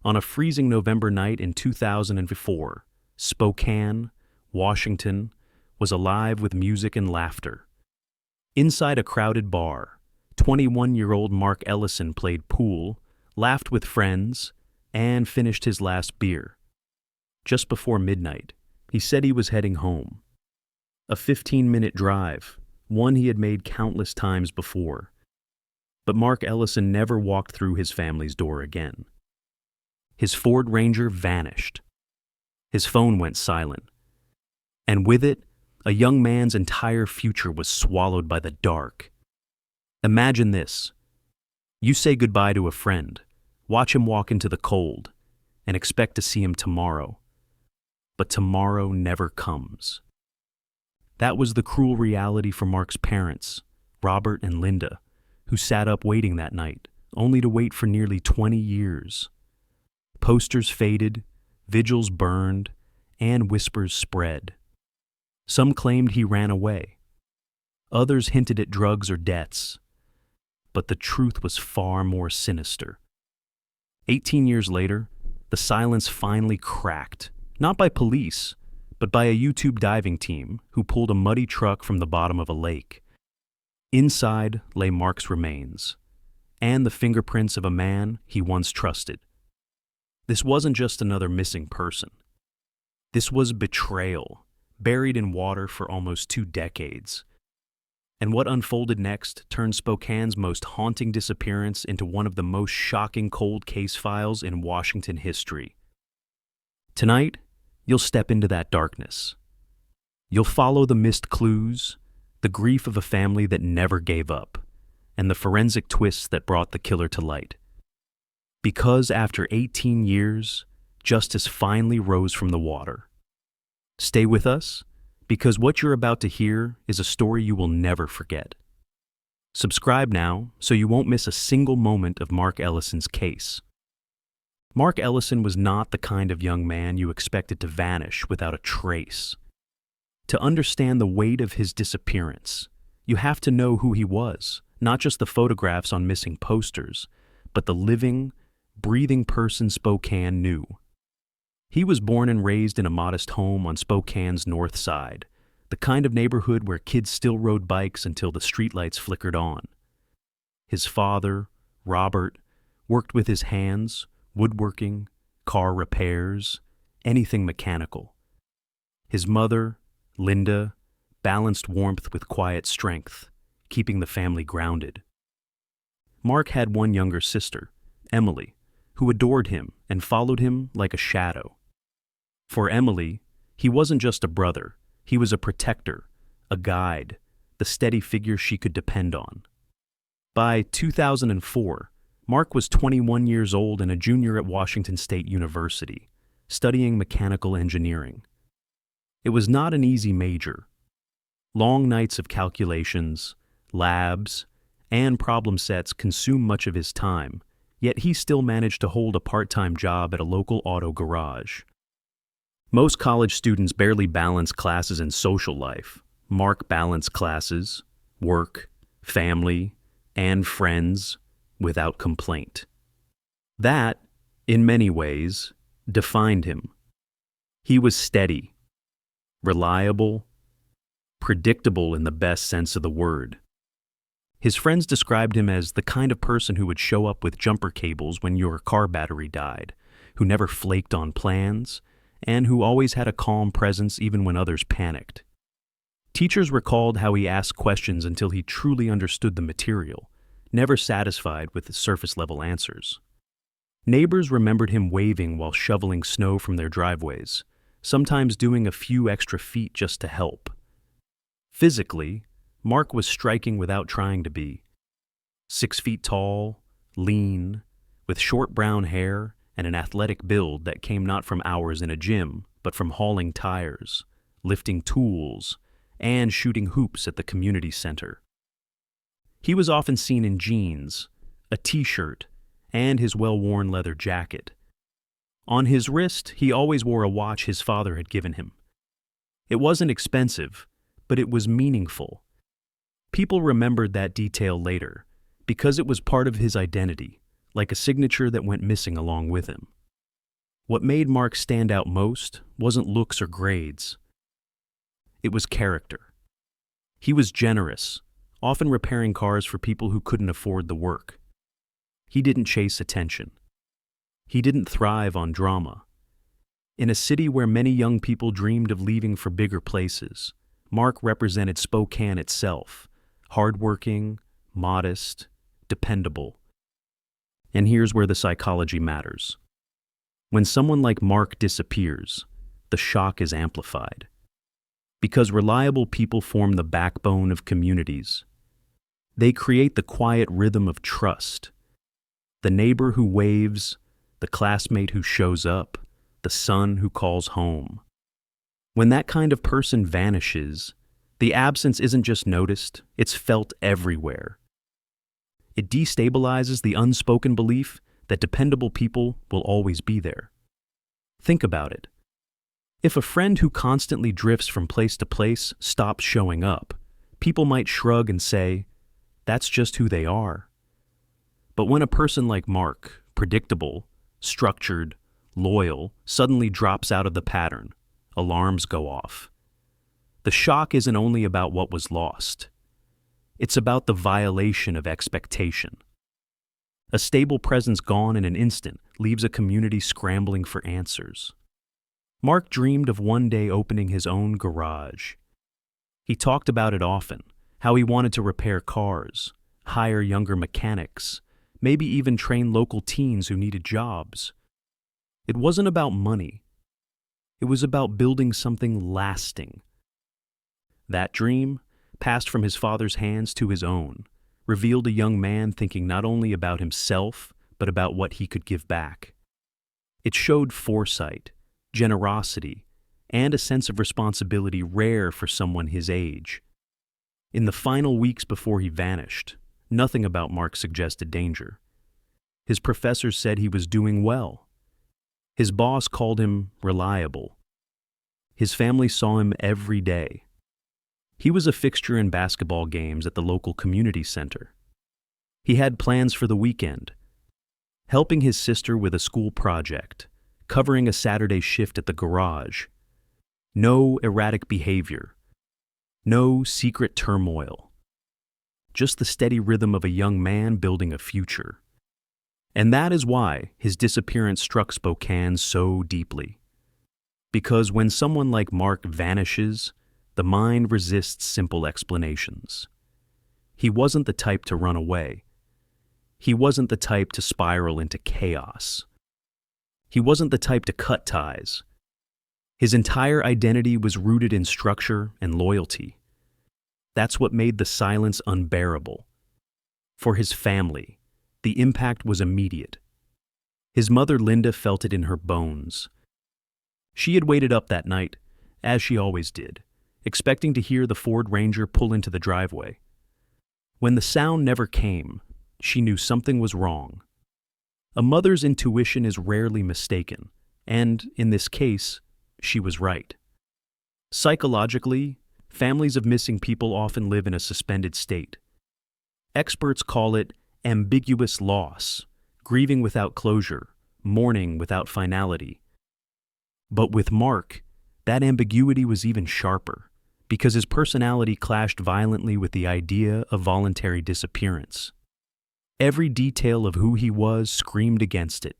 On a freezing November night in 2004, Spokane, Washington, was alive with music and laughter. Inside a crowded bar, 21-year-old Mark Ellison played pool, laughed with friends, and finished his last beer. Just before midnight, he said he was heading home. A 15-minute drive, one he had made countless times before. But Mark Ellison never walked through his family's door again. His Ford Ranger vanished. His phone went silent. And with it, a young man's entire future was swallowed by the dark. Imagine this. You say goodbye to a friend, watch him walk into the cold, and expect to see him tomorrow. But tomorrow never comes. That was the cruel reality for Mark's parents, Robert and Linda, who sat up waiting that night, only to wait for nearly 20 years. Posters faded, vigils burned, and whispers spread. Some claimed he ran away. Others hinted at drugs or debts. But the truth was far more sinister. 18 years later, the silence finally cracked, not by police, but by a YouTube diving team who pulled a muddy truck from the bottom of a lake. Inside lay Mark's remains, and the fingerprints of a man he once trusted. This wasn't just another missing person. This was betrayal, buried in water for almost 2 decades. And what unfolded next turned Spokane's most haunting disappearance into one of the most shocking cold case files in Washington history. Tonight, you'll step into that darkness. You'll follow the missed clues, the grief of a family that never gave up, and the forensic twists that brought the killer to light. Because after 18 years, justice finally rose from the water. Stay with us, because what you're about to hear is a story you will never forget. Subscribe now so you won't miss a single moment of Mark Ellison's case. Mark Ellison was not the kind of young man you expected to vanish without a trace. To understand the weight of his disappearance, you have to know who he was, not just the photographs on missing posters, but the living, breathing person Spokane knew. He was born and raised in a modest home on Spokane's north side, the kind of neighborhood where kids still rode bikes until the streetlights flickered on. His father, Robert, worked with his hands, woodworking, car repairs, anything mechanical. His mother, Linda, balanced warmth with quiet strength, keeping the family grounded. Mark had one younger sister, Emily, who adored him and followed him like a shadow. For Emily, he wasn't just a brother, he was a protector, a guide, the steady figure she could depend on. By 2004, Mark was 21 years old and a junior at Washington State University, studying mechanical engineering. It was not an easy major. Long nights of calculations, labs, and problem sets consumed much of his time, yet he still managed to hold a part-time job at a local auto garage. Most college students barely balance classes and social life. Mark balanced classes, work, family, and friends without complaint. That, in many ways, defined him. He was steady, reliable, predictable in the best sense of the word. His friends described him as the kind of person who would show up with jumper cables when your car battery died, who never flaked on plans, and who always had a calm presence even when others panicked. Teachers recalled how he asked questions until he truly understood the material, never satisfied with the surface-level answers. Neighbors remembered him waving while shoveling snow from their driveways, sometimes doing a few extra feet just to help. Physically, Mark was striking without trying to be. 6 feet tall, lean, with short brown hair and an athletic build that came not from hours in a gym, but from hauling tires, lifting tools, and shooting hoops at the community center. He was often seen in jeans, a t-shirt, and his well-worn leather jacket. On his wrist, he always wore a watch his father had given him. It wasn't expensive, but it was meaningful. People remembered that detail later, because it was part of his identity, like a signature that went missing along with him. What made Mark stand out most wasn't looks or grades. It was character. He was generous, often repairing cars for people who couldn't afford the work. He didn't chase attention. He didn't thrive on drama. In a city where many young people dreamed of leaving for bigger places, Mark represented Spokane itself, hardworking, modest, dependable. And here's where the psychology matters. When someone like Mark disappears, the shock is amplified. Because reliable people form the backbone of communities. They create the quiet rhythm of trust. The neighbor who waves, the classmate who shows up, the son who calls home. When that kind of person vanishes, the absence isn't just noticed, it's felt everywhere. It destabilizes the unspoken belief that dependable people will always be there. Think about it. If a friend who constantly drifts from place to place stops showing up, people might shrug and say, that's just who they are. But when a person like Mark, predictable, structured, loyal, suddenly drops out of the pattern, alarms go off. The shock isn't only about what was lost. It's about the violation of expectation. A stable presence gone in an instant leaves a community scrambling for answers. Mark dreamed of one day opening his own garage. He talked about it often, how he wanted to repair cars, hire younger mechanics, maybe even train local teens who needed jobs. It wasn't about money. It was about building something lasting. That dream, passed from his father's hands to his own, revealed a young man thinking not only about himself, but about what he could give back. It showed foresight, generosity, and a sense of responsibility rare for someone his age. In the final weeks before he vanished, nothing about Mark suggested danger. His professors said he was doing well. His boss called him reliable. His family saw him every day. He was a fixture in basketball games at the local community center. He had plans for the weekend, helping his sister with a school project, covering a Saturday shift at the garage. No erratic behavior. No secret turmoil. Just the steady rhythm of a young man building a future. And that is why his disappearance struck Spokane so deeply. Because when someone like Mark vanishes, the mind resists simple explanations. He wasn't the type to run away. He wasn't the type to spiral into chaos. He wasn't the type to cut ties. His entire identity was rooted in structure and loyalty. That's what made the silence unbearable. For his family, the impact was immediate. His mother Linda felt it in her bones. She had waited up that night, as she always did, expecting to hear the Ford Ranger pull into the driveway. When the sound never came, she knew something was wrong. A mother's intuition is rarely mistaken, and, in this case, she was right. Psychologically, families of missing people often live in a suspended state. Experts call it ambiguous loss, grieving without closure, mourning without finality. But with Mark, that ambiguity was even sharper, because his personality clashed violently with the idea of voluntary disappearance. Every detail of who he was screamed against it.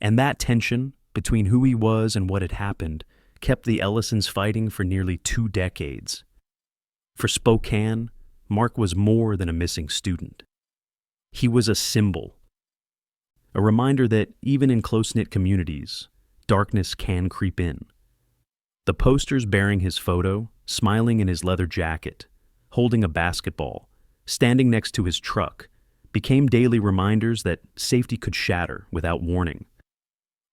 And that tension between who he was and what had happened kept the Ellisons fighting for nearly 2 decades. For Spokane, Mark was more than a missing student. He was a symbol. A reminder that even in close-knit communities, darkness can creep in. The posters bearing his photo, smiling in his leather jacket, holding a basketball, standing next to his truck, became daily reminders that safety could shatter without warning.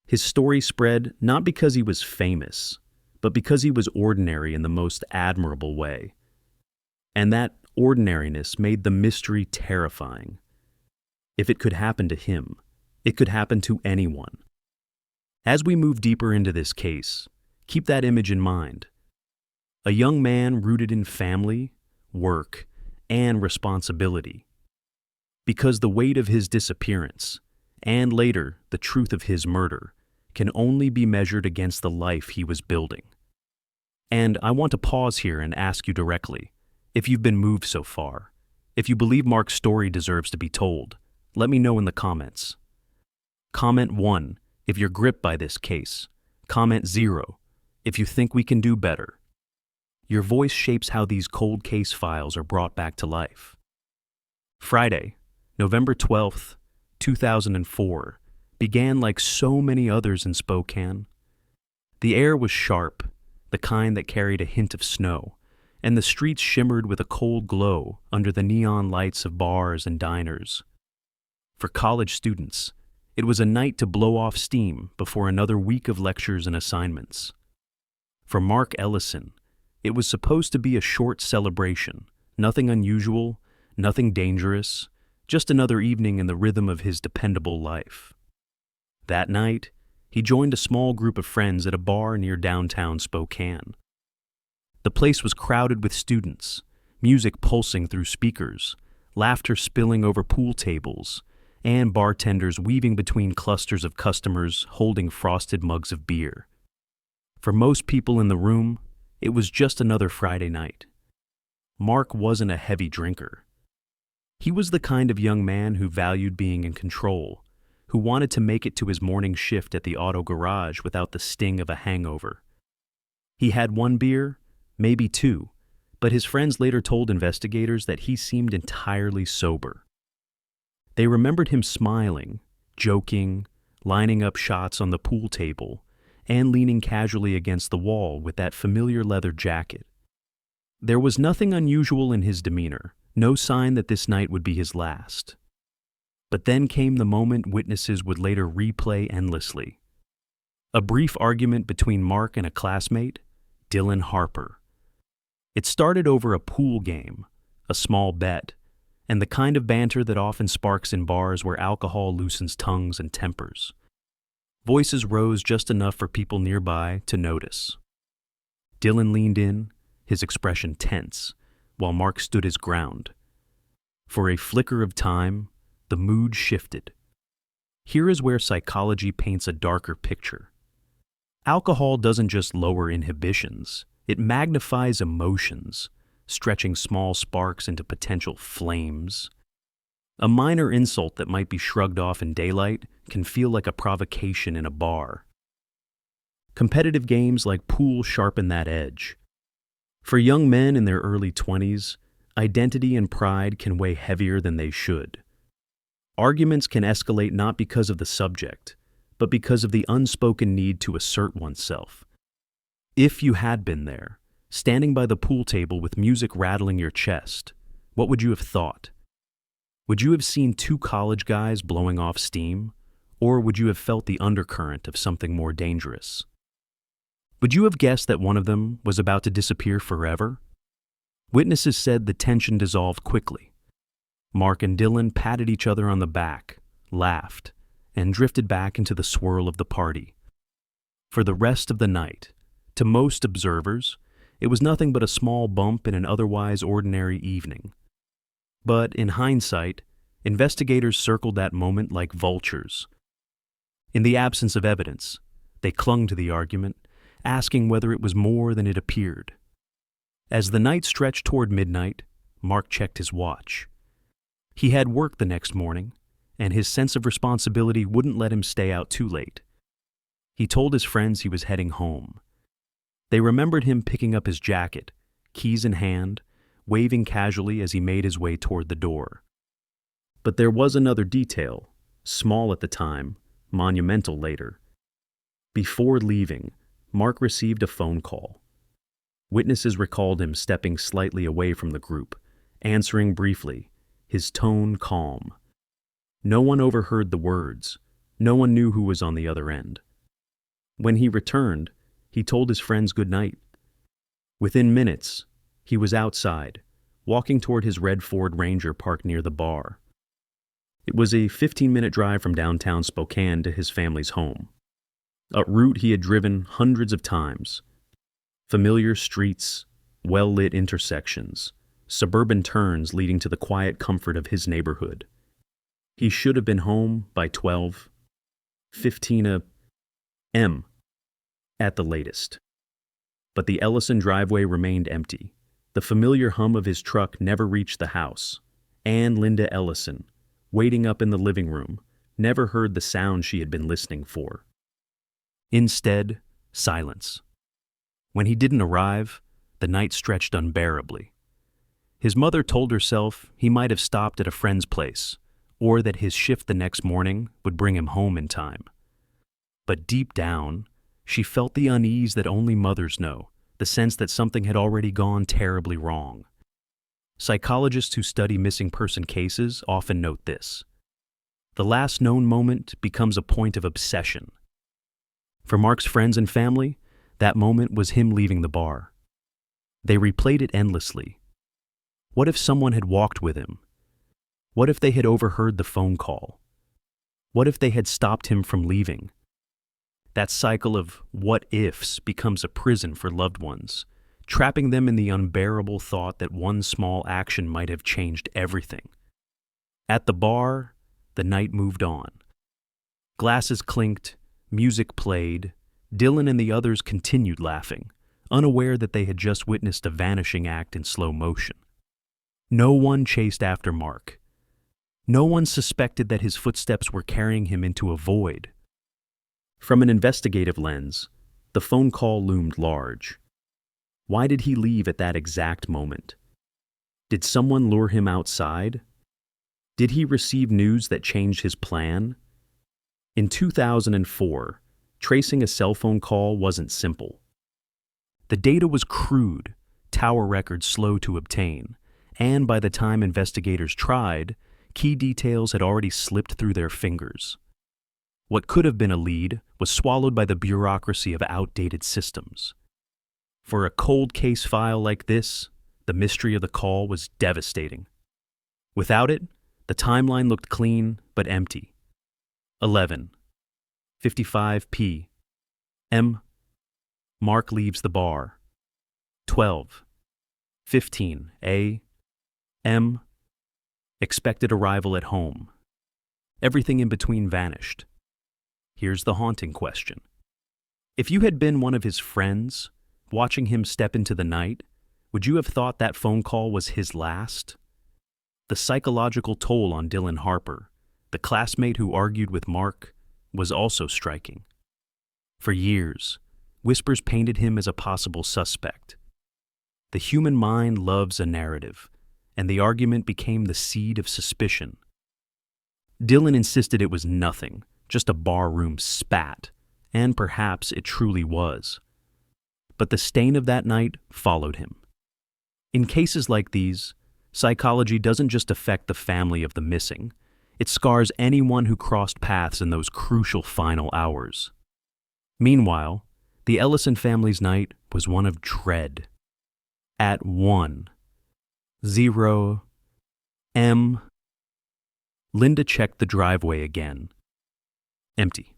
His story spread not because he was famous, but because he was ordinary in the most admirable way. And that ordinariness made the mystery terrifying. If it could happen to him, it could happen to anyone. As we move deeper into this case, keep that image in mind. A young man rooted in family, work, and responsibility. Because the weight of his disappearance, and later the truth of his murder, can only be measured against the life he was building. And I want to pause here and ask you directly, if you've been moved so far, if you believe Mark's story deserves to be told, let me know in the comments. Comment 1 if you're gripped by this case. Comment 0 if you think we can do better. Your voice shapes how these cold case files are brought back to life. Friday, November 12th, 2004, began like so many others in Spokane. The air was sharp, the kind that carried a hint of snow, and the streets shimmered with a cold glow under the neon lights of bars and diners. For college students, it was a night to blow off steam before another week of lectures and assignments. For Mark Ellison, it was supposed to be a short celebration, nothing unusual, nothing dangerous, just another evening in the rhythm of his dependable life. That night, he joined a small group of friends at a bar near downtown Spokane. The place was crowded with students, music pulsing through speakers, laughter spilling over pool tables, and bartenders weaving between clusters of customers holding frosted mugs of beer. For most people in the room, it was just another Friday night. Mark wasn't a heavy drinker. He was the kind of young man who valued being in control, who wanted to make it to his morning shift at the auto garage without the sting of a hangover. He had one beer, maybe two, but his friends later told investigators that he seemed entirely sober. They remembered him smiling, joking, lining up shots on the pool table, and leaning casually against the wall with that familiar leather jacket. There was nothing unusual in his demeanor, no sign that this night would be his last. But then came the moment witnesses would later replay endlessly. A brief argument between Mark and a classmate, Dylan Harper. It started over a pool game, a small bet, and the kind of banter that often sparks in bars where alcohol loosens tongues and tempers. Voices rose just enough for people nearby to notice. Dylan leaned in, his expression tense, while Mark stood his ground. For a flicker of time, the mood shifted. Here is where psychology paints a darker picture. Alcohol doesn't just lower inhibitions, it magnifies emotions, stretching small sparks into potential flames. A minor insult that might be shrugged off in daylight can feel like a provocation in a bar. Competitive games like pool sharpen that edge. For young men in their early 20s, identity and pride can weigh heavier than they should. Arguments can escalate not because of the subject, but because of the unspoken need to assert oneself. If you had been there, standing by the pool table with music rattling your chest, what would you have thought? Would you have seen two college guys blowing off steam, or would you have felt the undercurrent of something more dangerous? Would you have guessed that one of them was about to disappear forever? Witnesses said the tension dissolved quickly. Mark and Dylan patted each other on the back, laughed, and drifted back into the swirl of the party. For the rest of the night, to most observers, it was nothing but a small bump in an otherwise ordinary evening. But in hindsight, investigators circled that moment like vultures. In the absence of evidence, they clung to the argument, asking whether it was more than it appeared. As the night stretched toward midnight, Mark checked his watch. He had work the next morning, and his sense of responsibility wouldn't let him stay out too late. He told his friends he was heading home. They remembered him picking up his jacket, keys in hand, waving casually as he made his way toward the door. But there was another detail, small at the time, monumental later. Before leaving, Mark received a phone call. Witnesses recalled him stepping slightly away from the group, answering briefly, his tone calm. No one overheard the words. No one knew who was on the other end. When he returned, he told his friends good night. Within minutes, he was outside, walking toward his red Ford Ranger parked near the bar. It was a 15-minute drive from downtown Spokane to his family's home. A route he had driven hundreds of times. Familiar streets, well-lit intersections, suburban turns leading to the quiet comfort of his neighborhood. He should have been home by 12, 15, M. At the latest. But the Ellison driveway remained empty. The familiar hum of his truck never reached the house. And Linda Ellison, waiting up in the living room, never heard the sound she had been listening for. Instead, silence. When he didn't arrive, the night stretched unbearably. His mother told herself he might have stopped at a friend's place, or that his shift the next morning would bring him home in time. But deep down, she felt the unease that only mothers know, the sense that something had already gone terribly wrong. Psychologists who study missing person cases often note this. The last known moment becomes a point of obsession. For Mark's friends and family, that moment was him leaving the bar. They replayed it endlessly. What if someone had walked with him? What if they had overheard the phone call? What if they had stopped him from leaving? That cycle of what-ifs becomes a prison for loved ones, trapping them in the unbearable thought that one small action might have changed everything. At the bar, the night moved on. Glasses clinked, music played, Dylan and the others continued laughing, unaware that they had just witnessed a vanishing act in slow motion. No one chased after Mark. No one suspected that his footsteps were carrying him into a void. From an investigative lens, the phone call loomed large. Why did he leave at that exact moment? Did someone lure him outside? Did he receive news that changed his plan? In 2004, tracing a cell phone call wasn't simple. The data was crude, tower records slow to obtain, and by the time investigators tried, key details had already slipped through their fingers. What could have been a lead was swallowed by the bureaucracy of outdated systems. For a cold case file like this, the mystery of the call was devastating. Without it, the timeline looked clean but empty. 11:55 p.m. Mark leaves the bar. 12:15 a.m. Expected arrival at home. Everything in between vanished. Here's the haunting question. If you had been one of his friends, watching him step into the night, would you have thought that phone call was his last? The psychological toll on Dylan Harper, the classmate who argued with Mark, was also striking. For years, whispers painted him as a possible suspect. The human mind loves a narrative, and the argument became the seed of suspicion. Dylan insisted it was nothing, just a barroom spat, and perhaps it truly was. But the stain of that night followed him. In cases like these, psychology doesn't just affect the family of the missing, it scars anyone who crossed paths in those crucial final hours. Meanwhile, the Ellison family's night was one of dread. At 1:0 a.m., Linda checked the driveway again. Empty.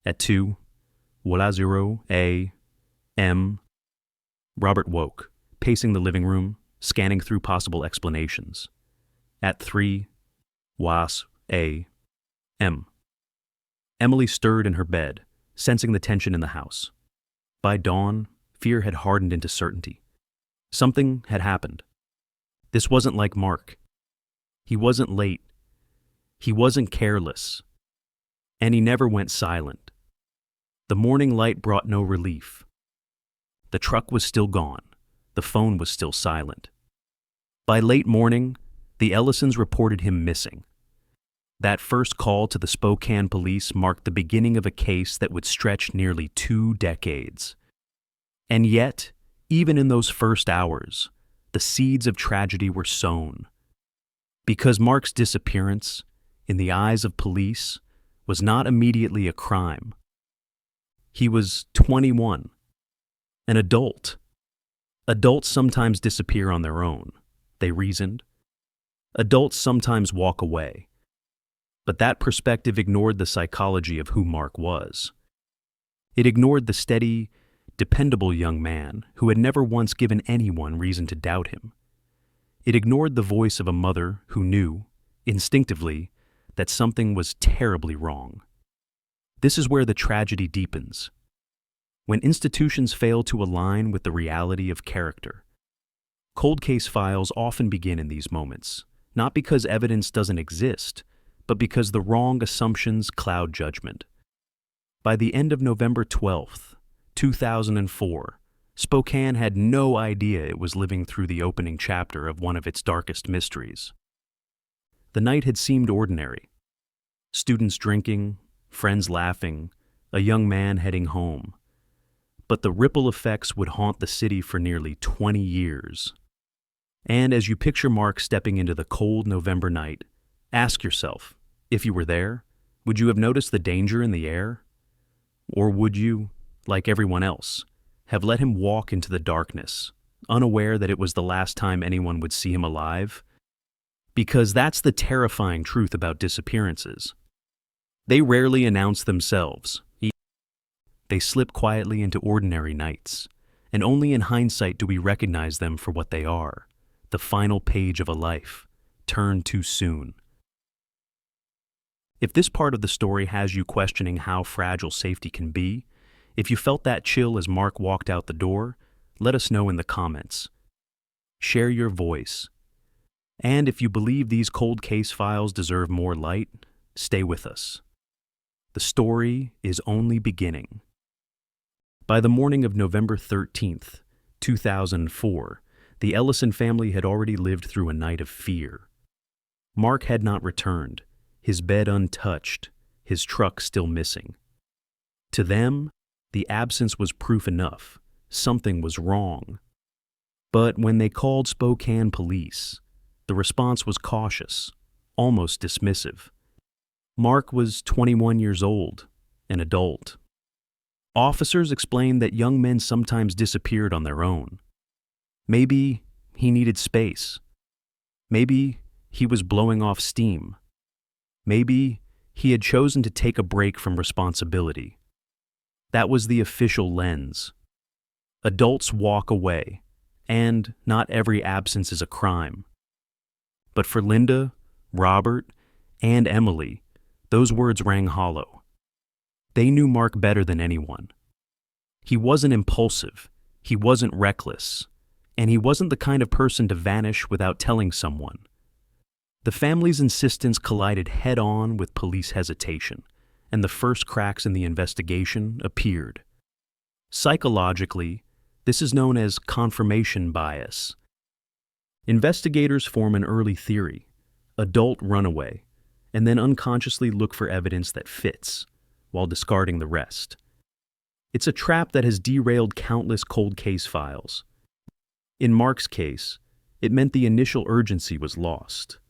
At 2:0 a.m., Robert woke, pacing the living room, scanning through possible explanations. At 3:00 a.m., Emily stirred in her bed, sensing the tension in the house. By dawn, fear had hardened into certainty. Something had happened. This wasn't like Mark. He wasn't late. He wasn't careless. And he never went silent. The morning light brought no relief. The truck was still gone. The phone was still silent. By late morning, the Ellisons reported him missing. That first call to the Spokane police marked the beginning of a case that would stretch nearly 2 decades. And yet, even in those first hours, the seeds of tragedy were sown. Because Mark's disappearance, in the eyes of police, was not immediately a crime. He was 21, an adult. Adults sometimes disappear on their own, they reasoned. Adults sometimes walk away. But that perspective ignored the psychology of who Mark was. It ignored the steady, dependable young man who had never once given anyone reason to doubt him. It ignored the voice of a mother who knew, instinctively, that something was terribly wrong. This is where the tragedy deepens. When institutions fail to align with the reality of character, cold case files often begin in these moments, not because evidence doesn't exist, but because the wrong assumptions cloud judgment. By the end of November 12th, 2004, Spokane had no idea it was living through the opening chapter of one of its darkest mysteries. The night had seemed ordinary. Students drinking, friends laughing, a young man heading home. But the ripple effects would haunt the city for nearly 20 years. And as you picture Mark stepping into the cold November night, ask yourself, if you were there, would you have noticed the danger in the air? Or would you, like everyone else, have let him walk into the darkness, unaware that it was the last time anyone would see him alive? Because that's the terrifying truth about disappearances. They rarely announce themselves. They slip quietly into ordinary nights, and only in hindsight do we recognize them for what they are, the final page of a life, turned too soon. If this part of the story has you questioning how fragile safety can be, if you felt that chill as Mark walked out the door, let us know in the comments. Share your voice. And if you believe these cold case files deserve more light, stay with us. The story is only beginning. By the morning of November 13th, 2004, the Ellison family had already lived through a night of fear. Mark had not returned, his bed untouched, his truck still missing. To them, the absence was proof enough. Something was wrong. But when they called Spokane police, the response was cautious, almost dismissive. Mark was 21 years old, an adult. Officers explained that young men sometimes disappeared on their own. Maybe he needed space. Maybe he was blowing off steam. Maybe he had chosen to take a break from responsibility. That was the official lens. Adults walk away, and not every absence is a crime. But for Linda, Robert, and Emily, those words rang hollow. They knew Mark better than anyone. He wasn't impulsive, he wasn't reckless, and he wasn't the kind of person to vanish without telling someone. The family's insistence collided head-on with police hesitation, and the first cracks in the investigation appeared. Psychologically, this is known as confirmation bias. Investigators form an early theory, adult runaway, and then unconsciously look for evidence that fits, while discarding the rest. It's a trap that has derailed countless cold case files. In Mark's case, it meant the initial urgency was lost.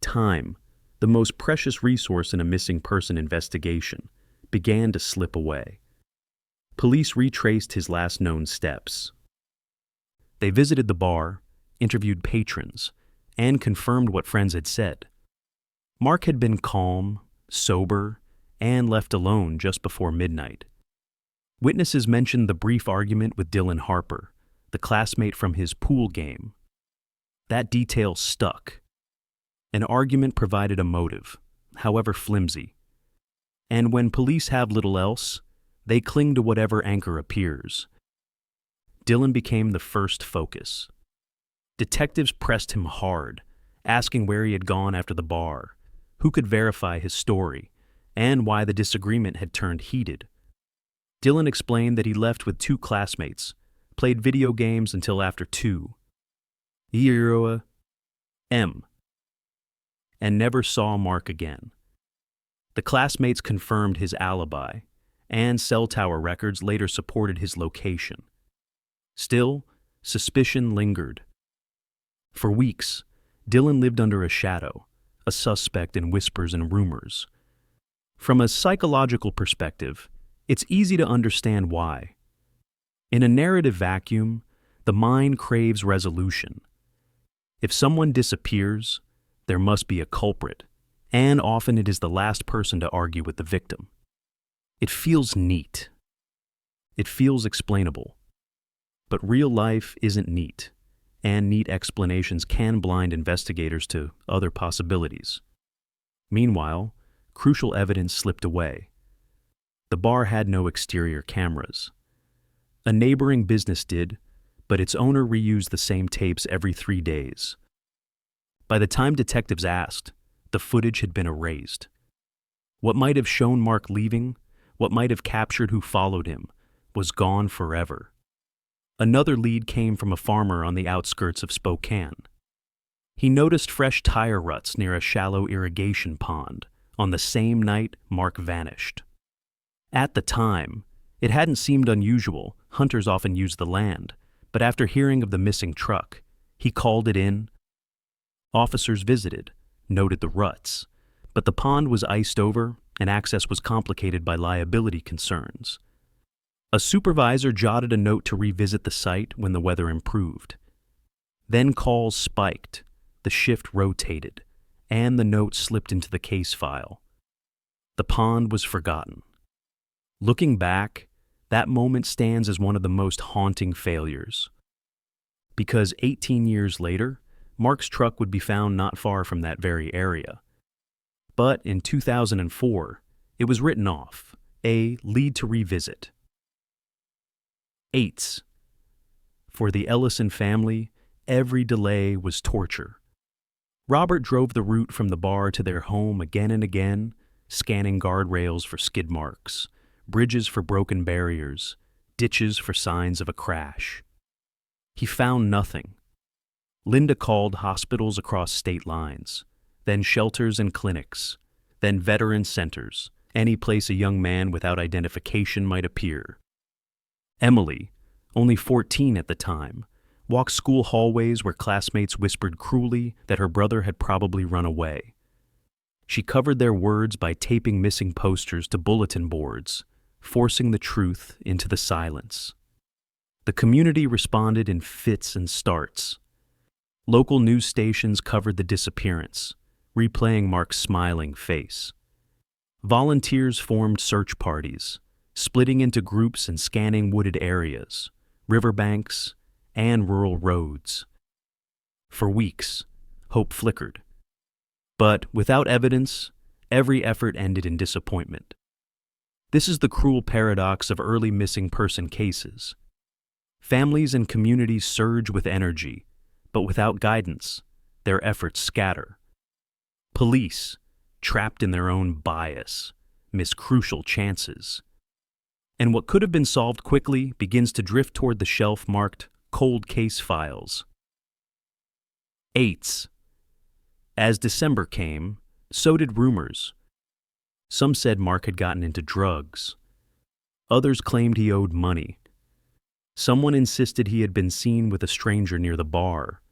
Time, the most precious resource in a missing person investigation, began to slip away. Police retraced his last known steps. They visited the bar, interviewed patrons, and confirmed what friends had said. Mark had been calm, sober, and left alone just before midnight. Witnesses mentioned the brief argument with Dylan Harper, the classmate from his pool game. That detail stuck. An argument provided a motive, however flimsy. And when police have little else, they cling to whatever anchor appears. Dylan became the first focus. Detectives pressed him hard, asking where he had gone after the bar, who could verify his story, and why the disagreement had turned heated. Dylan explained that he left with two classmates, played video games until after 2 a.m., and never saw Mark again. The classmates confirmed his alibi, and cell tower records later supported his location. Still, suspicion lingered. For weeks, Dylan lived under a shadow, a suspect in whispers and rumors. From a psychological perspective, it's easy to understand why. In a narrative vacuum, the mind craves resolution. If someone disappears, there must be a culprit, and often it is the last person to argue with the victim. It feels neat. It feels explainable. But real life isn't neat, and neat explanations can blind investigators to other possibilities. Meanwhile, crucial evidence slipped away. The bar had no exterior cameras. A neighboring business did, but its owner reused the same tapes every 3 days. By the time detectives asked, the footage had been erased. What might have shown Mark leaving, what might have captured who followed him, was gone forever. Another lead came from a farmer on the outskirts of Spokane. He noticed fresh tire ruts near a shallow irrigation pond on the same night Mark vanished. At the time, it hadn't seemed unusual. Hunters often used the land, but after hearing of the missing truck, he called it in. Officers visited, noted the ruts, but the pond was iced over and access was complicated by liability concerns. A supervisor jotted a note to revisit the site when the weather improved. Then calls spiked, the shift rotated, and the note slipped into the case file. The pond was forgotten. Looking back, that moment stands as one of the most haunting failures. Because 18 years later, Mark's truck would be found not far from that very area. But in 2004, it was written off, a lead to revisit. 8. For the Ellison family, every delay was torture. Robert drove the route from the bar to their home again and again, scanning guardrails for skid marks, bridges for broken barriers, ditches for signs of a crash. He found nothing. Linda called hospitals across state lines, then shelters and clinics, then veteran centers, any place a young man without identification might appear. Emily, only 14 at the time, walked school hallways where classmates whispered cruelly that her brother had probably run away. She covered their words by taping missing posters to bulletin boards, forcing the truth into the silence. The community responded in fits and starts. Local news stations covered the disappearance, replaying Mark's smiling face. Volunteers formed search parties, splitting into groups and scanning wooded areas, riverbanks, and rural roads. For weeks, hope flickered. But without evidence, every effort ended in disappointment. This is the cruel paradox of early missing person cases. Families and communities surge with energy, but without guidance, their efforts scatter. Police, trapped in their own bias, miss crucial chances. And what could have been solved quickly begins to drift toward the shelf marked cold case files. 8. As December came, so did rumors. Some said Mark had gotten into drugs. Others claimed he owed money. Someone insisted he had been seen with a stranger near the bar.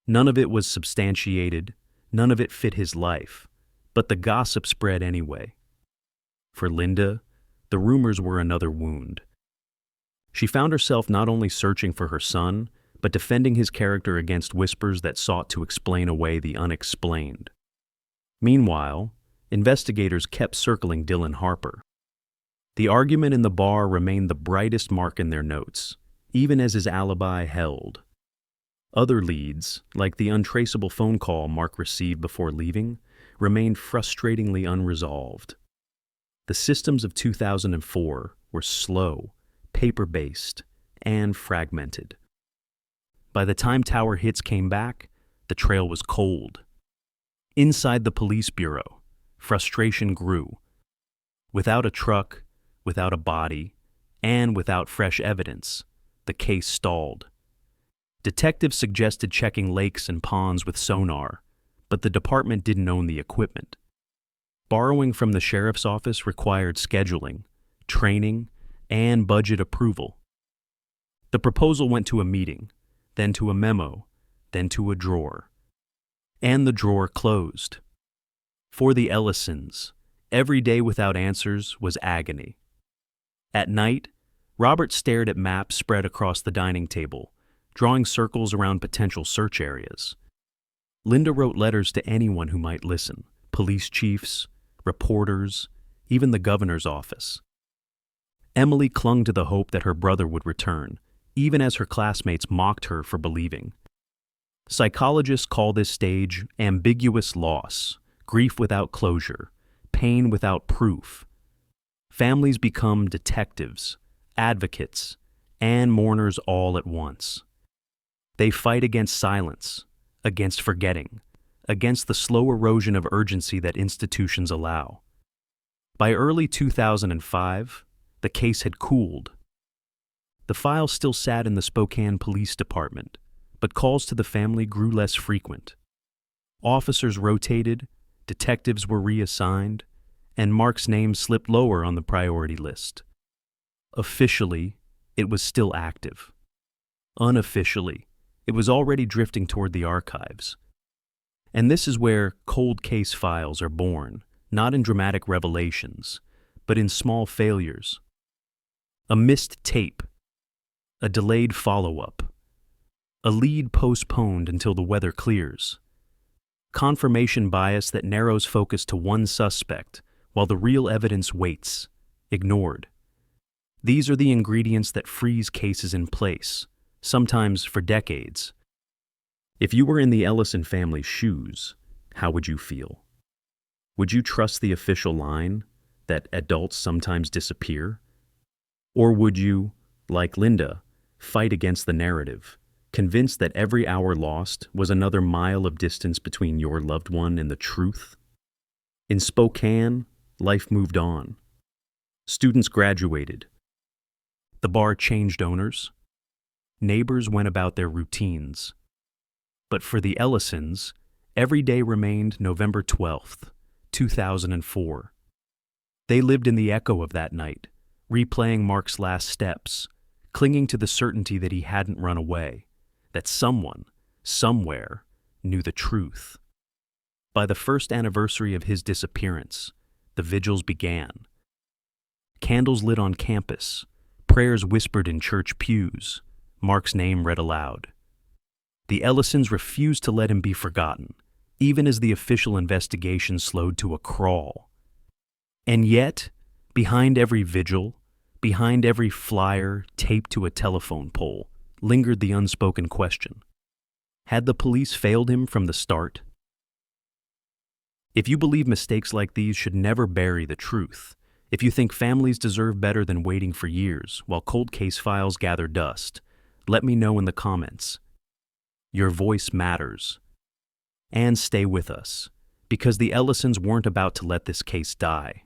None of it was substantiated, none of it fit his life, but the gossip spread anyway. For Linda, the rumors were another wound. She found herself not only searching for her son, but defending his character against whispers that sought to explain away the unexplained. Meanwhile, investigators kept circling Dylan Harper. The argument in the bar remained the brightest mark in their notes, even as his alibi held. Other leads, like the untraceable phone call Mark received before leaving, remained frustratingly unresolved. The systems of 2004 were slow, paper-based, and fragmented. By the time Tower Hits came back, the trail was cold. Inside the police bureau, frustration grew. Without a truck, without a body, and without fresh evidence, the case stalled. Detectives suggested checking lakes and ponds with sonar, but the department didn't own the equipment. Borrowing from the sheriff's office required scheduling, training, and budget approval. The proposal went to a meeting, then to a memo, then to a drawer. And the drawer closed. For the Ellisons, every day without answers was agony. At night, Robert stared at maps spread across the dining table, drawing circles around potential search areas. Linda wrote letters to anyone who might listen, police chiefs, reporters, even the governor's office. Emily clung to the hope that her brother would return, even as her classmates mocked her for believing. Psychologists call this stage ambiguous loss, grief without closure, pain without proof. Families become detectives, advocates, and mourners all at once. They fight against silence, against forgetting, against the slow erosion of urgency that institutions allow. By early 2005, the case had cooled. The file still sat in the Spokane Police Department, but calls to the family grew less frequent. Officers rotated, detectives were reassigned, and Mark's name slipped lower on the priority list. Officially, it was still active. Unofficially, it was already drifting toward the archives. And this is where cold case files are born, not in dramatic revelations, but in small failures. A missed tape, a delayed follow-up, a lead postponed until the weather clears. Confirmation bias that narrows focus to one suspect while the real evidence waits, ignored. These are the ingredients that freeze cases in place, sometimes for decades. If you were in the Ellison family's shoes, how would you feel? Would you trust the official line that adults sometimes disappear? Or would you, like Linda, fight against the narrative, convinced that every hour lost was another mile of distance between your loved one and the truth? In Spokane, life moved on. Students graduated. The bar changed owners. Neighbors went about their routines. But for the Ellisons, every day remained November 12th, 2004. They lived in the echo of that night, replaying Mark's last steps, clinging to the certainty that he hadn't run away, that someone, somewhere, knew the truth. By the first anniversary of his disappearance, the vigils began. Candles lit on campus, prayers whispered in church pews, Mark's name read aloud. The Ellisons refused to let him be forgotten, even as the official investigation slowed to a crawl. And yet, behind every vigil, behind every flyer taped to a telephone pole, lingered the unspoken question. Had the police failed him from the start? If you believe mistakes like these should never bury the truth, if you think families deserve better than waiting for years while cold case files gather dust, let me know in the comments. Your voice matters. And stay with us, because the Ellisons weren't about to let this case die.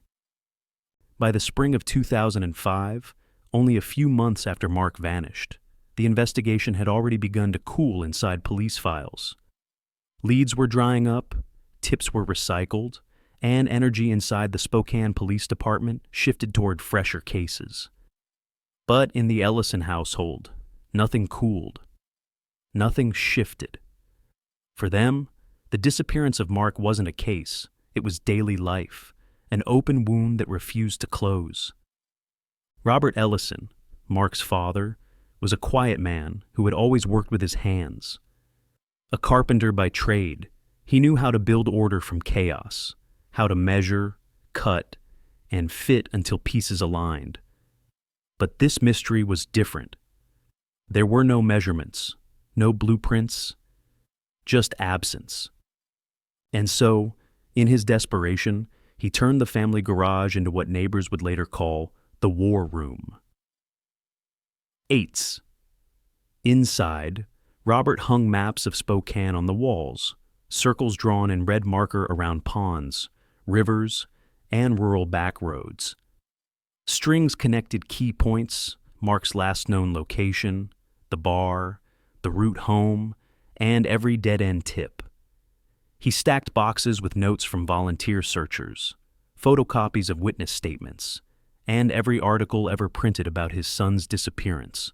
By the spring of 2005, only a few months after Mark vanished, the investigation had already begun to cool inside police files. Leads were drying up, tips were recycled, and energy inside the Spokane Police Department shifted toward fresher cases. But in the Ellison household, nothing cooled. Nothing shifted. For them, the disappearance of Mark wasn't a case, it was daily life, an open wound that refused to close. Robert Ellison, Mark's father, was a quiet man who had always worked with his hands. A carpenter by trade, he knew how to build order from chaos, how to measure, cut, and fit until pieces aligned. But this mystery was different. There were no measurements, no blueprints, just absence. And so, in his desperation, he turned the family garage into what neighbors would later call the war room. 8s. Inside, Robert hung maps of Spokane on the walls, circles drawn in red marker around ponds, rivers, and rural back roads. Strings connected key points, Mark's last known location, the bar, the route home, and every dead-end tip. He stacked boxes with notes from volunteer searchers, photocopies of witness statements, and every article ever printed about his son's disappearance.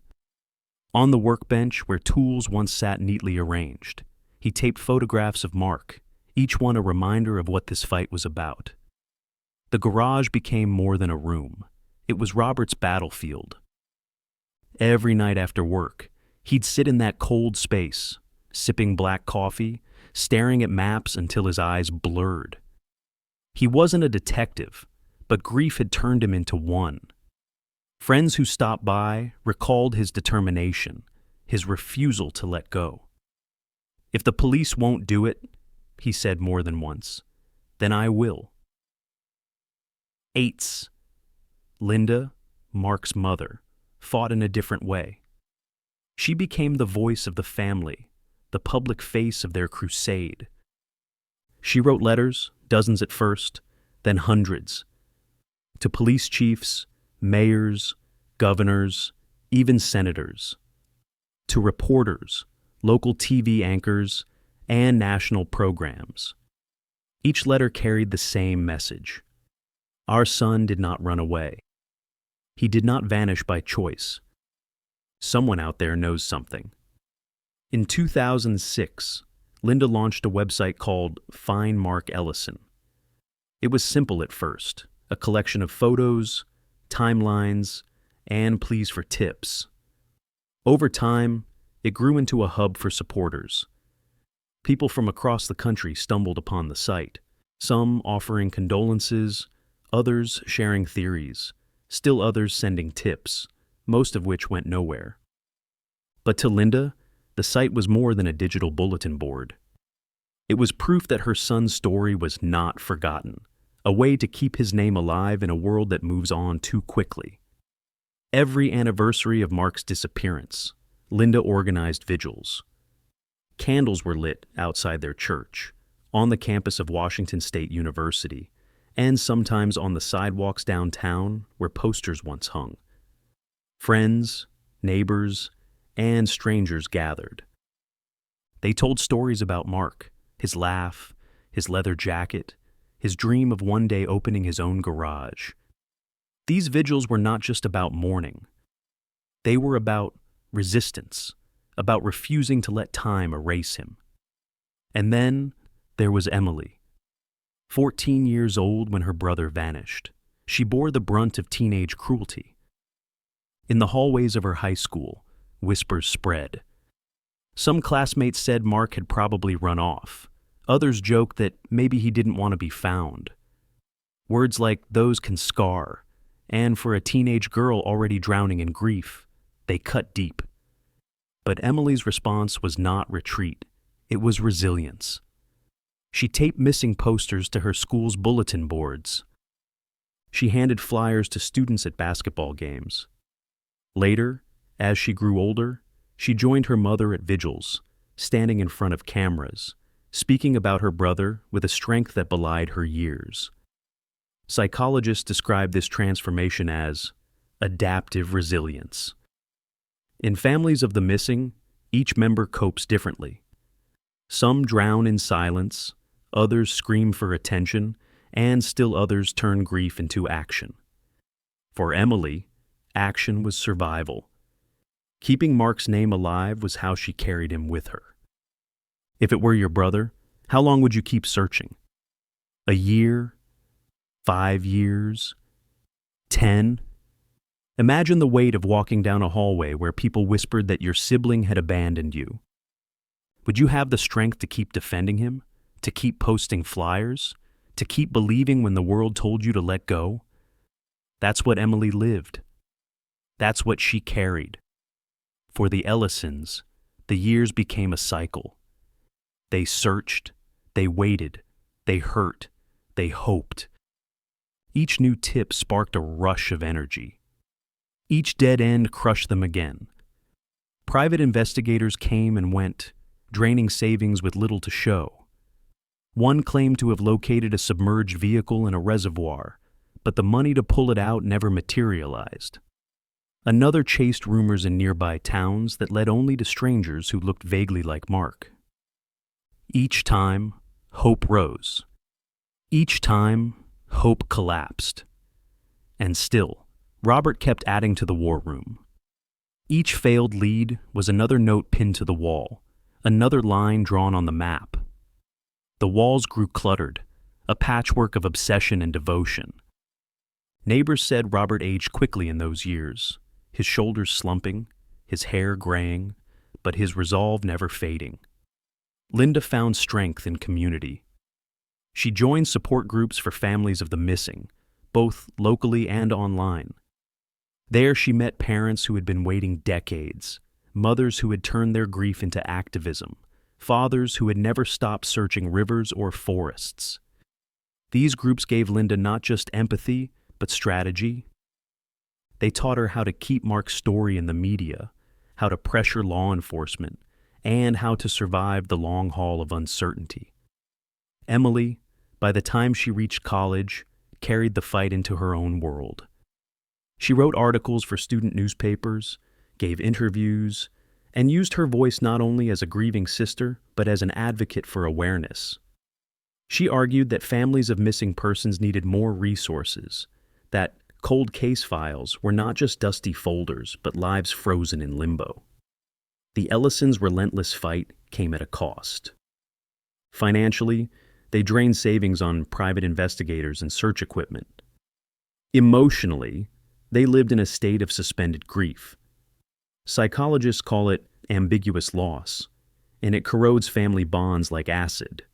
On the workbench, where tools once sat neatly arranged, he taped photographs of Mark, each one a reminder of what this fight was about. The garage became more than a room. It was Robert's battlefield. Every night after work, he'd sit in that cold space, sipping black coffee, staring at maps until his eyes blurred. He wasn't a detective, but grief had turned him into one. Friends who stopped by recalled his determination, his refusal to let go. "If the police won't do it," he said more than once, "then I will." 8s. Linda, Mark's mother, fought in a different way. She became the voice of the family, the public face of their crusade. She wrote letters, dozens at first, then hundreds, to police chiefs, mayors, governors, even senators, to reporters, local TV anchors, and national programs. Each letter carried the same message. Our son did not run away. He did not vanish by choice. Someone out there knows something. In 2006, Linda launched a website called Find Mark Ellison. It was simple at first, a collection of photos, timelines, and pleas for tips. Over time, it grew into a hub for supporters. People from across the country stumbled upon the site, some offering condolences, others sharing theories, still others sending tips, most of which went nowhere. But to Linda, the site was more than a digital bulletin board. It was proof that her son's story was not forgotten, a way to keep his name alive in a world that moves on too quickly. Every anniversary of Mark's disappearance, Linda organized vigils. Candles were lit outside their church, on the campus of Washington State University, and sometimes on the sidewalks downtown where posters once hung. Friends, neighbors, and strangers gathered. They told stories about Mark, his laugh, his leather jacket, his dream of one day opening his own garage. These vigils were not just about mourning. They were about resistance, about refusing to let time erase him. And then there was Emily. 14 years old when her brother vanished, she bore the brunt of teenage cruelty. In the hallways of her high school, whispers spread. Some classmates said Mark had probably run off. Others joked that maybe he didn't want to be found. Words like those can scar, and for a teenage girl already drowning in grief, they cut deep. But Emily's response was not retreat. It was resilience. She taped missing posters to her school's bulletin boards. She handed flyers to students at basketball games. Later, as she grew older, she joined her mother at vigils, standing in front of cameras, speaking about her brother with a strength that belied her years. Psychologists describe this transformation as adaptive resilience. In families of the missing, each member copes differently. Some drown in silence, others scream for attention, and still others turn grief into action. For Emily, action was survival. Keeping Mark's name alive was how she carried him with her. If it were your brother, how long would you keep searching? A year? 5 years? 10? Imagine the weight of walking down a hallway where people whispered that your sibling had abandoned you. Would you have the strength to keep defending him? To keep posting flyers? To keep believing when the world told you to let go? That's what Emily lived. That's what she carried. For the Ellisons, the years became a cycle. They searched, they waited, they hurt, they hoped. Each new tip sparked a rush of energy. Each dead end crushed them again. Private investigators came and went, draining savings with little to show. One claimed to have located a submerged vehicle in a reservoir, but the money to pull it out never materialized. Another chased rumors in nearby towns that led only to strangers who looked vaguely like Mark. Each time, hope rose. Each time, hope collapsed. And still, Robert kept adding to the war room. Each failed lead was another note pinned to the wall, another line drawn on the map. The walls grew cluttered, a patchwork of obsession and devotion. Neighbors said Robert aged quickly in those years, his shoulders slumping, his hair graying, but his resolve never fading. Linda found strength in community. She joined support groups for families of the missing, both locally and online. There she met parents who had been waiting decades, mothers who had turned their grief into activism, fathers who had never stopped searching rivers or forests. These groups gave Linda not just empathy, but strategy. They taught her how to keep Mark's story in the media, how to pressure law enforcement, and how to survive the long haul of uncertainty. Emily, by the time she reached college, carried the fight into her own world. She wrote articles for student newspapers, gave interviews, and used her voice not only as a grieving sister, but as an advocate for awareness. She argued that families of missing persons needed more resources, that cold case files were not just dusty folders, but lives frozen in limbo. The Ellisons' relentless fight came at a cost. Financially, they drained savings on private investigators and search equipment. Emotionally, they lived in a state of suspended grief. Psychologists call it ambiguous loss, and it corrodes family bonds like acid.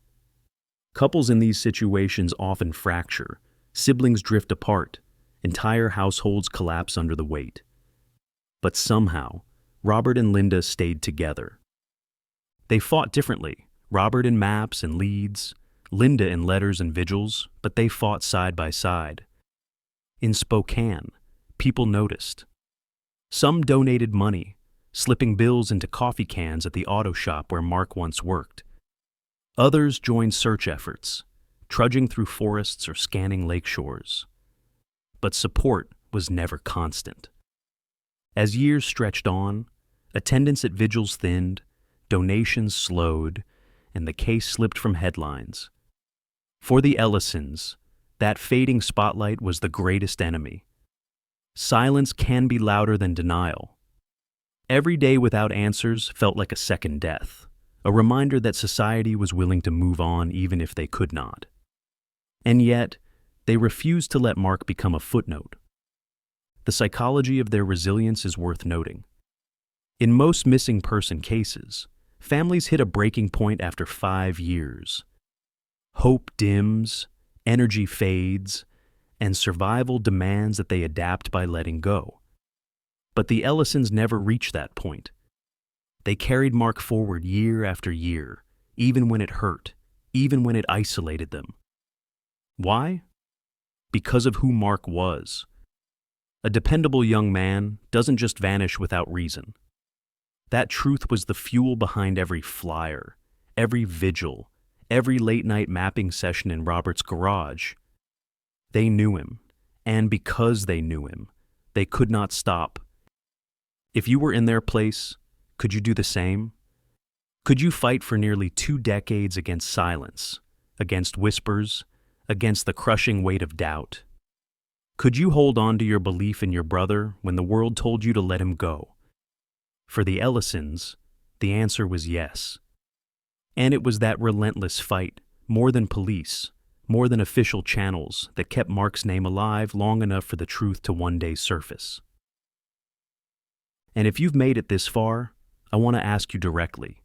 Couples in these situations often fracture, siblings drift apart, entire households collapse under the weight. But somehow, Robert and Linda stayed together. They fought differently, Robert in maps and leads, Linda in letters and vigils, but they fought side by side. In Spokane, people noticed. Some donated money, slipping bills into coffee cans at the auto shop where Mark once worked. Others joined search efforts, trudging through forests or scanning lake shores. But support was never constant. As years stretched on, attendance at vigils thinned, donations slowed, and the case slipped from headlines. For the Ellisons, that fading spotlight was the greatest enemy. Silence can be louder than denial. Every day without answers felt like a second death, a reminder that society was willing to move on even if they could not. And yet, they refused to let Mark become a footnote. The psychology of their resilience is worth noting. In most missing person cases, families hit a breaking point after 5 years. Hope dims, energy fades, and survival demands that they adapt by letting go. But the Ellisons never reached that point. They carried Mark forward year after year, even when it hurt, even when it isolated them. Why? Because of who Mark was. A dependable young man doesn't just vanish without reason. That truth was the fuel behind every flyer, every vigil, every late-night mapping session in Robert's garage. They knew him, and because they knew him, they could not stop. If you were in their place, could you do the same? Could you fight for nearly 2 decades against silence, against whispers, against the crushing weight of doubt? Could you hold on to your belief in your brother when the world told you to let him go? For the Ellisons, the answer was yes. And it was that relentless fight, more than police, more than official channels, that kept Mark's name alive long enough for the truth to one day surface. And if you've made it this far, I want to ask you directly.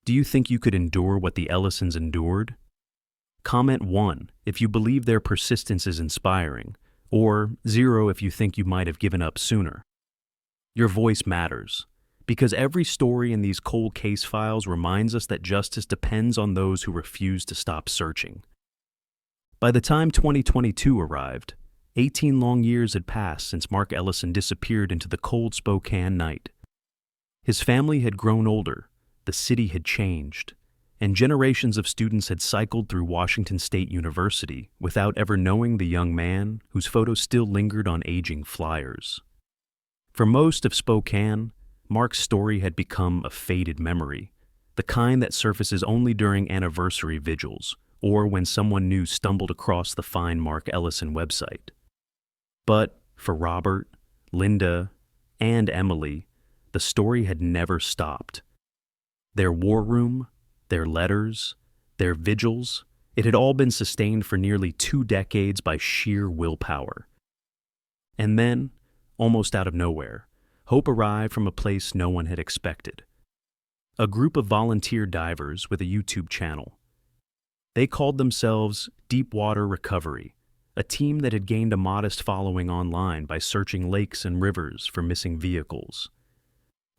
Do you think you could endure what the Ellisons endured? Comment 1 if you believe their persistence is inspiring, or 0 if you think you might have given up sooner. Your voice matters, because every story in these cold case files reminds us that justice depends on those who refuse to stop searching. By the time 2022 arrived, 18 long years had passed since Mark Ellison disappeared into the cold Spokane night. His family had grown older, the city had changed, and generations of students had cycled through Washington State University without ever knowing the young man whose photo still lingered on aging flyers. For most of Spokane, Mark's story had become a faded memory, the kind that surfaces only during anniversary vigils or when someone new stumbled across the Find Mark Ellison website. But for Robert, Linda, and Emily, the story had never stopped. Their war room, their letters, their vigils, it had all been sustained for nearly 2 decades by sheer willpower. And then, almost out of nowhere, hope arrived from a place no one had expected. A group of volunteer divers with a YouTube channel. They called themselves Deepwater Recovery, a team that had gained a modest following online by searching lakes and rivers for missing vehicles.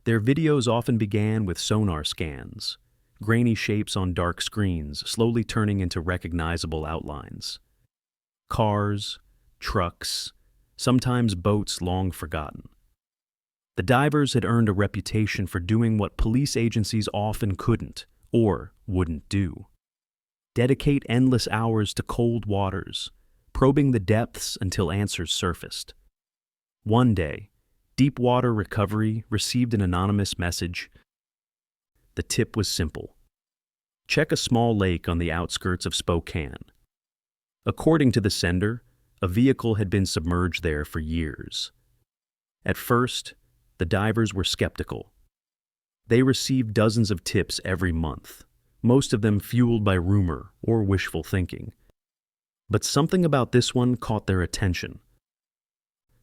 Their videos often began with sonar scans, grainy shapes on dark screens slowly turning into recognizable outlines. Cars, trucks, sometimes boats long forgotten. The divers had earned a reputation for doing what police agencies often couldn't or wouldn't do: dedicate endless hours to cold waters, probing the depths until answers surfaced. One day, Deep Water Recovery received an anonymous message. The tip was simple: check a small lake on the outskirts of Spokane. According to the sender, a vehicle had been submerged there for years. At first, the divers were skeptical. They received dozens of tips every month, most of them fueled by rumor or wishful thinking. But something about this one caught their attention.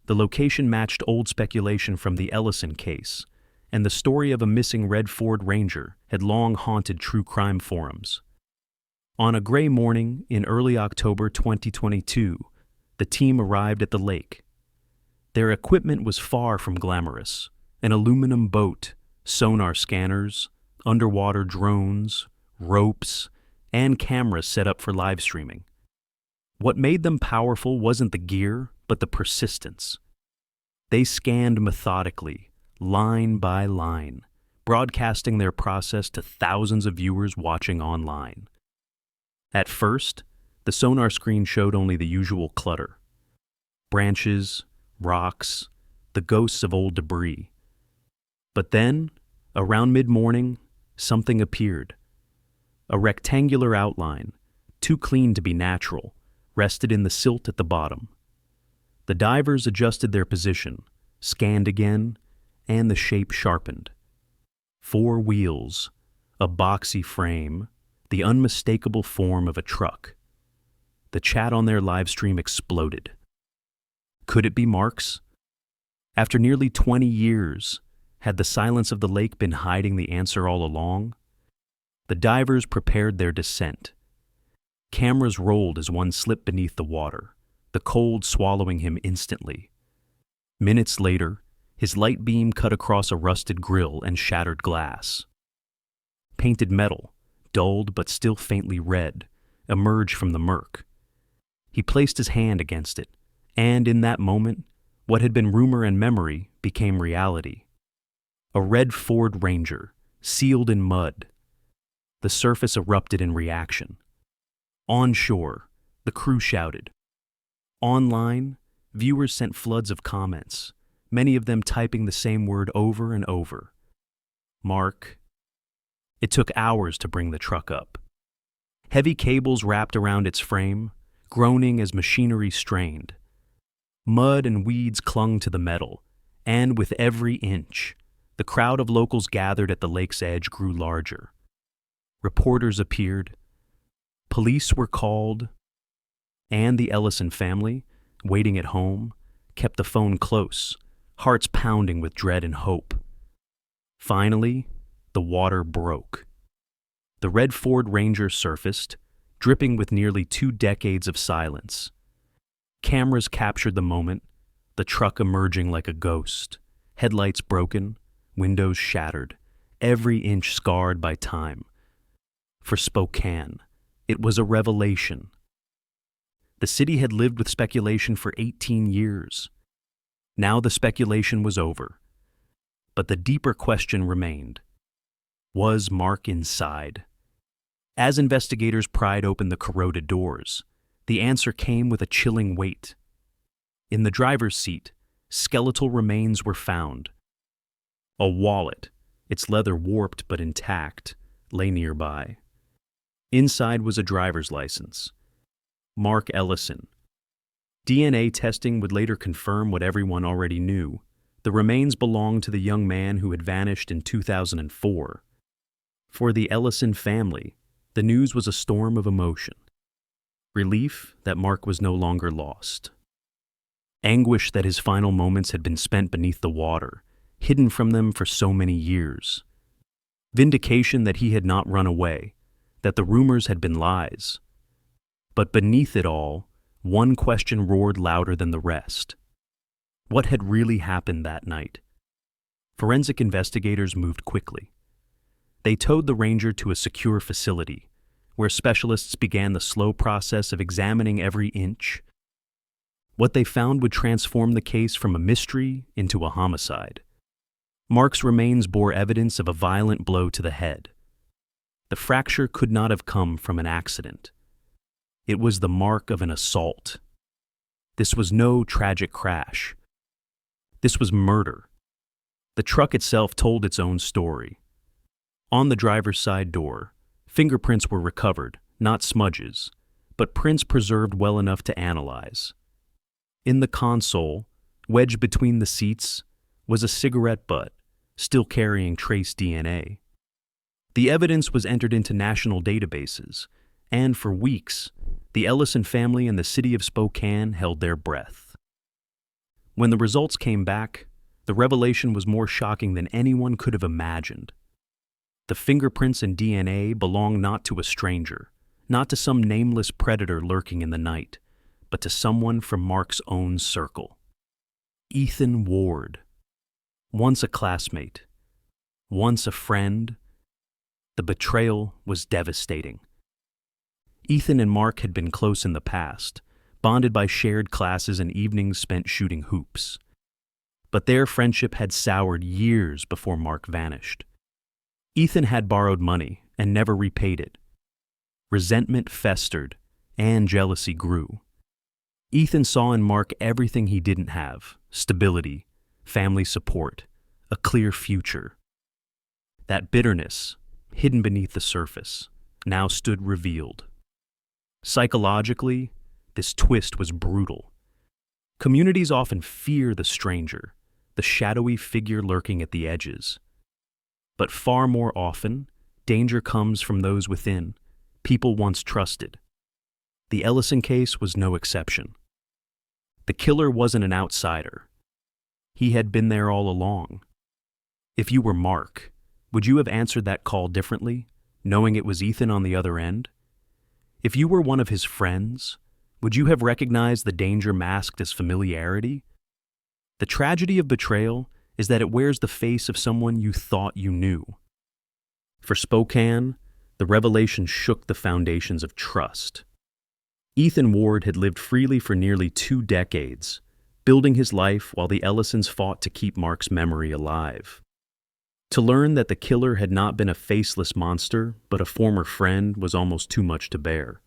The location matched old speculation from the Ellison case, and the story of a missing red Ford Ranger had long haunted true crime forums. On a gray morning in early October 2022, the team arrived at the lake. Their equipment was far from glamorous: an aluminum boat, sonar scanners, underwater drones, ropes, and cameras set up for live streaming. What made them powerful wasn't the gear, but the persistence. They scanned methodically, line by line, broadcasting their process to thousands of viewers watching online. At first, the sonar screen showed only the usual clutter: branches, rocks, the ghosts of old debris. But then, around mid-morning, something appeared. A rectangular outline, too clean to be natural, rested in the silt at the bottom. The divers adjusted their position, scanned again, and the shape sharpened. 4 wheels, a boxy frame, the unmistakable form of a truck. The chat on their live stream exploded. Could it be Mark's? After nearly 20 years, had the silence of the lake been hiding the answer all along? The divers prepared their descent. Cameras rolled as one slipped beneath the water, the cold swallowing him instantly. Minutes later, his light beam cut across a rusted grill and shattered glass. Painted metal, dulled but still faintly red, emerged from the murk. He placed his hand against it, and in that moment, what had been rumor and memory became reality. A red Ford Ranger, sealed in mud. The surface erupted in reaction. On shore, the crew shouted. Online, viewers sent floods of comments, many of them typing the same word over and over: Mark. It took hours to bring the truck up. Heavy cables wrapped around its frame, groaning as machinery strained. Mud and weeds clung to the metal, and with every inch, the crowd of locals gathered at the lake's edge grew larger. Reporters appeared. Police were called, and the Ellison family, waiting at home, kept the phone close, hearts pounding with dread and hope. Finally, the water broke. The red Ford Ranger surfaced, dripping with nearly 2 decades of silence. Cameras captured the moment, the truck emerging like a ghost, headlights broken, windows shattered, every inch scarred by time. For Spokane, it was a revelation. The city had lived with speculation for 18 years. Now the speculation was over. But the deeper question remained. Was Mark inside? As investigators pried open the corroded doors, the answer came with a chilling weight. In the driver's seat, skeletal remains were found. A wallet, its leather warped but intact, lay nearby. Inside was a driver's license. Mark Ellison. DNA testing would later confirm what everyone already knew. The remains belonged to the young man who had vanished in 2004. For the Ellison family, the news was a storm of emotion. Relief that Mark was no longer lost. Anguish that his final moments had been spent beneath the water, hidden from them for so many years. Vindication that he had not run away, that the rumors had been lies. But beneath it all, one question roared louder than the rest. What had really happened that night? Forensic investigators moved quickly. They towed the Ranger to a secure facility, where specialists began the slow process of examining every inch. What they found would transform the case from a mystery into a homicide. Mark's remains bore evidence of a violent blow to the head. The fracture could not have come from an accident. It was the mark of an assault. This was no tragic crash. This was murder. The truck itself told its own story. On the driver's side door, fingerprints were recovered, not smudges, but prints preserved well enough to analyze. In the console, wedged between the seats, was a cigarette butt, still carrying trace DNA. The evidence was entered into national databases, and for weeks, the Ellison family and the city of Spokane held their breath. When the results came back, the revelation was more shocking than anyone could have imagined. The fingerprints and DNA belonged not to a stranger, not to some nameless predator lurking in the night, but to someone from Mark's own circle. Ethan Ward. Once a classmate, once a friend, the betrayal was devastating. Ethan and Mark had been close in the past, bonded by shared classes and evenings spent shooting hoops. But their friendship had soured years before Mark vanished. Ethan had borrowed money and never repaid it. Resentment festered, and jealousy grew. Ethan saw in Mark everything he didn't have: stability, family support, a clear future. That bitterness, hidden beneath the surface, now stood revealed. Psychologically, this twist was brutal. Communities often fear the stranger, the shadowy figure lurking at the edges. But far more often, danger comes from those within, people once trusted. The Ellison case was no exception. The killer wasn't an outsider. He had been there all along. If you were Mark, would you have answered that call differently, knowing it was Ethan on the other end? If you were one of his friends, would you have recognized the danger masked as familiarity? The tragedy of betrayal is that it wears the face of someone you thought you knew. For Spokane, the revelation shook the foundations of trust. Ethan Ward had lived freely for nearly 2 decades, building his life while the Ellisons fought to keep Mark's memory alive. To learn that the killer had not been a faceless monster, but a former friend, was almost too much to bear.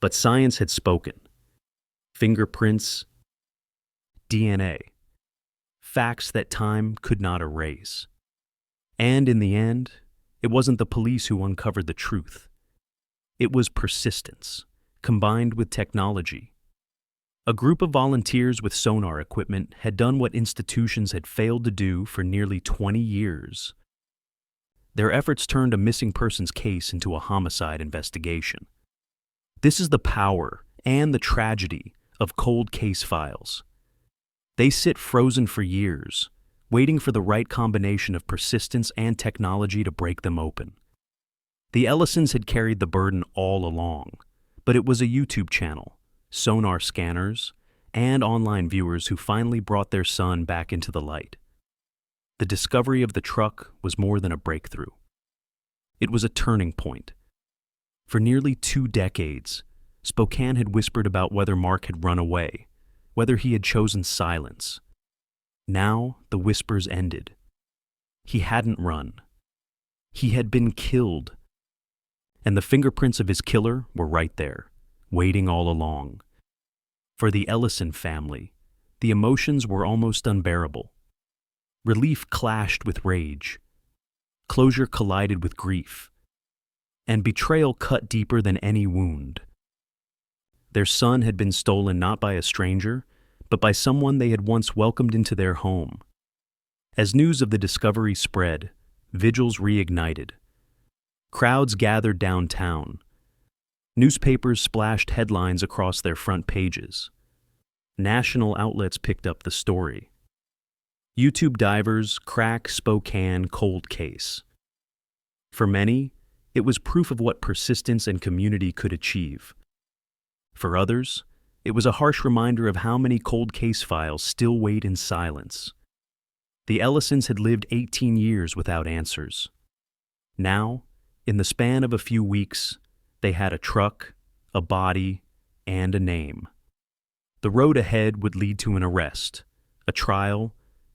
But science had spoken. Fingerprints, DNA, facts that time could not erase. And in the end, it wasn't the police who uncovered the truth. It was persistence, combined with technology. A group of volunteers with sonar equipment had done what institutions had failed to do for nearly 20 years. Their efforts turned a missing persons case into a homicide investigation. This is the power and the tragedy of cold case files. They sit frozen for years, waiting for the right combination of persistence and technology to break them open. The Ellisons had carried the burden all along, but it was a YouTube channel, sonar scanners, and online viewers who finally brought their son back into the light. The discovery of the truck was more than a breakthrough. It was a turning point. For nearly 2 decades, Spokane had whispered about whether Mark had run away, whether he had chosen silence. Now the whispers ended. He hadn't run. He had been killed. And the fingerprints of his killer were right there, waiting all along. For the Ellison family, the emotions were almost unbearable. Relief clashed with rage. Closure collided with grief. And betrayal cut deeper than any wound. Their son had been stolen not by a stranger, but by someone they had once welcomed into their home. As news of the discovery spread, vigils reignited. Crowds gathered downtown. Newspapers splashed headlines across their front pages. National outlets picked up the story. YouTube divers crack Spokane cold case. For many, it was proof of what persistence and community could achieve. For others, it was a harsh reminder of how many cold case files still wait in silence. The Ellisons had lived 18 years without answers. Now, in the span of a few weeks, they had a truck, a body, and a name. The road ahead would lead to an arrest, a trial,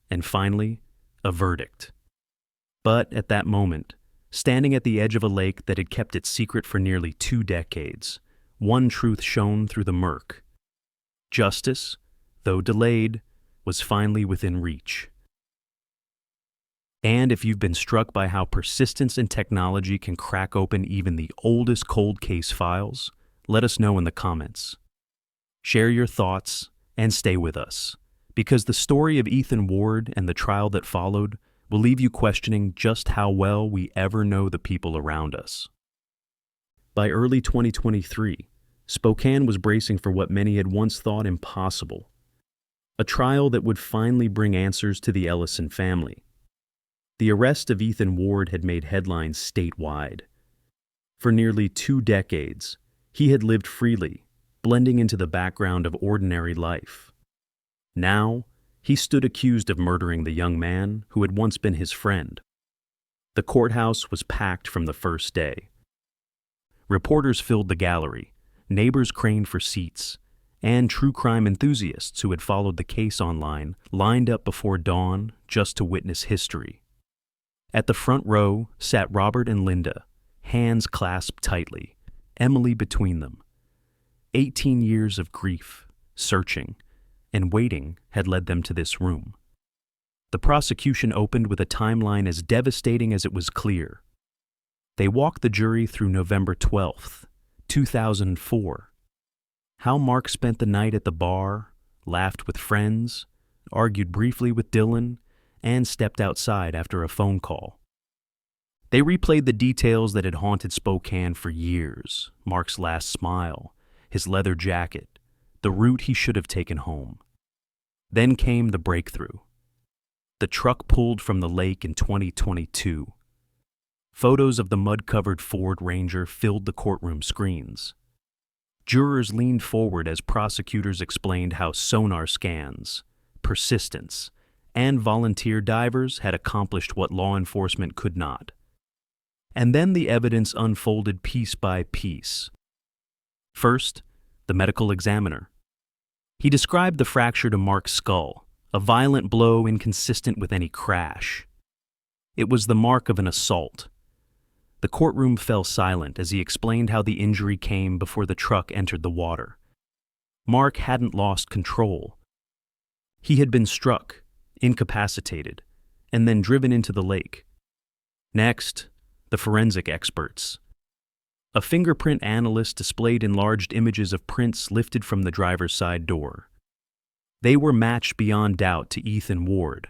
and finally, a verdict. But at that moment, standing at the edge of a lake that had kept its secret for nearly 2 decades, one truth shone through the murk. Justice, though delayed, was finally within reach. And if you've been struck by how persistence and technology can crack open even the oldest cold case files, let us know in the comments. Share your thoughts and stay with us, because the story of Ethan Ward and the trial that followed will leave you questioning just how well we ever know the people around us. By early 2023, Spokane was bracing for what many had once thought impossible: a trial that would finally bring answers to the Ellison family. The arrest of Ethan Ward had made headlines statewide. For nearly 2 decades, he had lived freely, blending into the background of ordinary life. Now, he stood accused of murdering the young man who had once been his friend. The courthouse was packed from the first day. Reporters filled the gallery, neighbors craned for seats, and true crime enthusiasts who had followed the case online lined up before dawn just to witness history. At the front row sat Robert and Linda, hands clasped tightly, Emily between them. 18 years of grief, searching, and waiting had led them to this room. The prosecution opened with a timeline as devastating as it was clear. They walked the jury through November 12th, 2004. How Mark spent the night at the bar, laughed with friends, argued briefly with Dylan, and stepped outside after a phone call. They replayed the details that had haunted Spokane for years: Mark's last smile, his leather jacket, the route he should have taken home. Then came the breakthrough. The truck pulled from the lake in 2022. Photos of the mud-covered Ford Ranger filled the courtroom screens. Jurors leaned forward as prosecutors explained how sonar scans, persistence, and volunteer divers had accomplished what law enforcement could not. And then the evidence unfolded piece by piece. First, the medical examiner. He described the fracture to Mark's skull, a violent blow inconsistent with any crash. It was the mark of an assault. The courtroom fell silent as he explained how the injury came before the truck entered the water. Mark hadn't lost control. He had been struck, incapacitated, and then driven into the lake. Next, the forensic experts. A fingerprint analyst displayed enlarged images of prints lifted from the driver's side door. They were matched beyond doubt to Ethan Ward.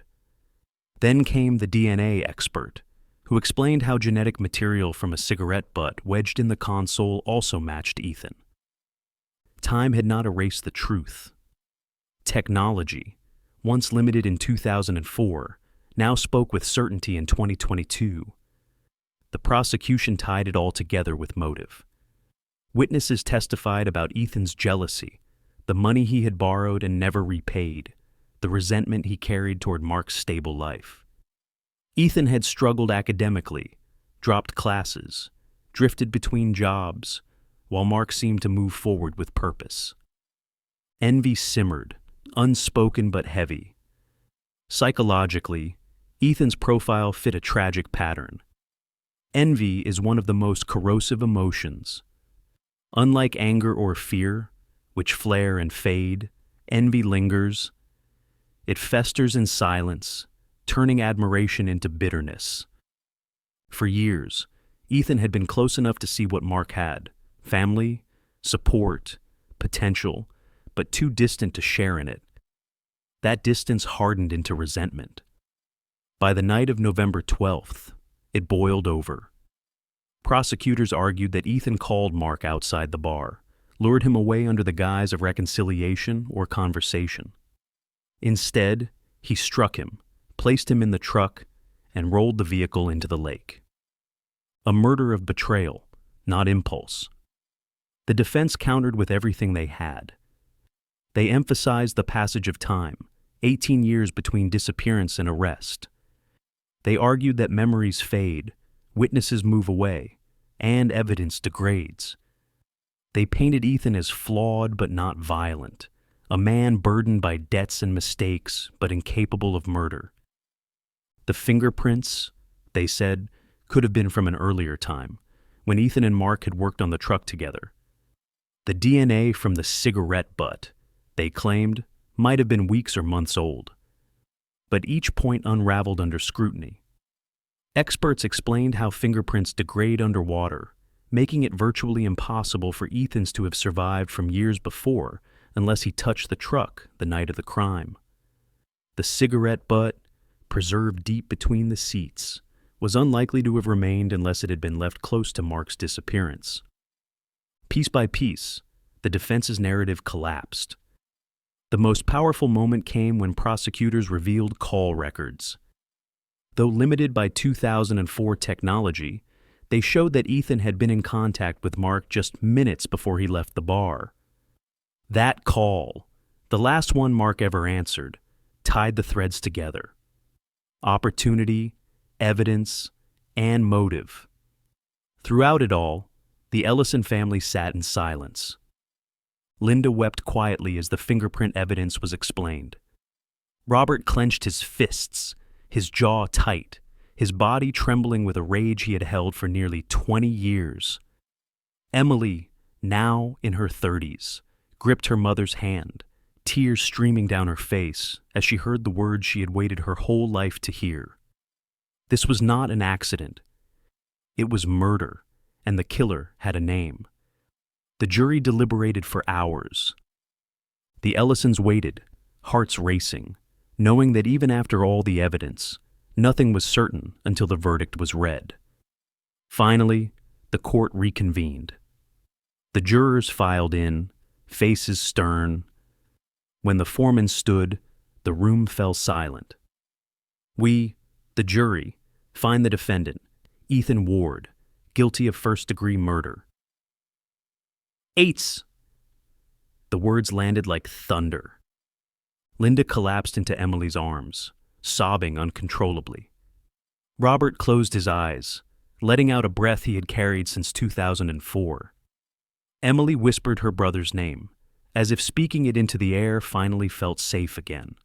Then came the DNA expert, who explained how genetic material from a cigarette butt wedged in the console also matched Ethan. Time had not erased the truth. Technology, once limited in 2004, now spoke with certainty in 2022. The prosecution tied it all together with motive. Witnesses testified about Ethan's jealousy, the money he had borrowed and never repaid, the resentment he carried toward Mark's stable life. Ethan had struggled academically, dropped classes, drifted between jobs, while Mark seemed to move forward with purpose. Envy simmered, unspoken but heavy. Psychologically, Ethan's profile fit a tragic pattern. Envy is one of the most corrosive emotions. Unlike anger or fear, which flare and fade, envy lingers. It festers in silence, turning admiration into bitterness. For years, Ethan had been close enough to see what Mark had: family, support, potential, but too distant to share in it. That distance hardened into resentment. By the night of November 12th, it boiled over. Prosecutors argued that Ethan called Mark outside the bar, lured him away under the guise of reconciliation or conversation. Instead, he struck him, placed him in the truck, and rolled the vehicle into the lake. A murder of betrayal, not impulse. The defense countered with everything they had. They emphasized the passage of time, 18 years between disappearance and arrest. They argued that memories fade, witnesses move away, and evidence degrades. They painted Ethan as flawed but not violent, a man burdened by debts and mistakes, but incapable of murder. The fingerprints, they said, could have been from an earlier time, when Ethan and Mark had worked on the truck together. The DNA from the cigarette butt, they claimed, might have been weeks or months old. But each point unraveled under scrutiny. Experts explained how fingerprints degrade underwater, making it virtually impossible for Ethan's to have survived from years before unless he touched the truck the night of the crime. The cigarette butt, preserved deep between the seats, was unlikely to have remained unless it had been left close to Mark's disappearance. Piece by piece, the defense's narrative collapsed. The most powerful moment came when prosecutors revealed call records. Though limited by 2004 technology, they showed that Ethan had been in contact with Mark just minutes before he left the bar. That call, the last one Mark ever answered, tied the threads together. Opportunity, evidence, and motive. Throughout it all, the Ellison family sat in silence. Linda wept quietly as the fingerprint evidence was explained. Robert clenched his fists, his jaw tight, his body trembling with a rage he had held for nearly 20 years. Emily, now in her 30s, gripped her mother's hand, tears streaming down her face as she heard the words she had waited her whole life to hear. This was not an accident. It was murder, and the killer had a name. The jury deliberated for hours. The Ellisons waited, hearts racing, knowing that even after all the evidence, nothing was certain until the verdict was read. Finally, the court reconvened. The jurors filed in, faces stern. When the foreman stood, the room fell silent. We, the jury, find the defendant, Ethan Ward, guilty of first-degree murder. Eights! The words landed like thunder. Linda collapsed into Emily's arms, sobbing uncontrollably. Robert closed his eyes, letting out a breath he had carried since 2004. Emily whispered her brother's name, as if speaking it into the air finally felt safe again.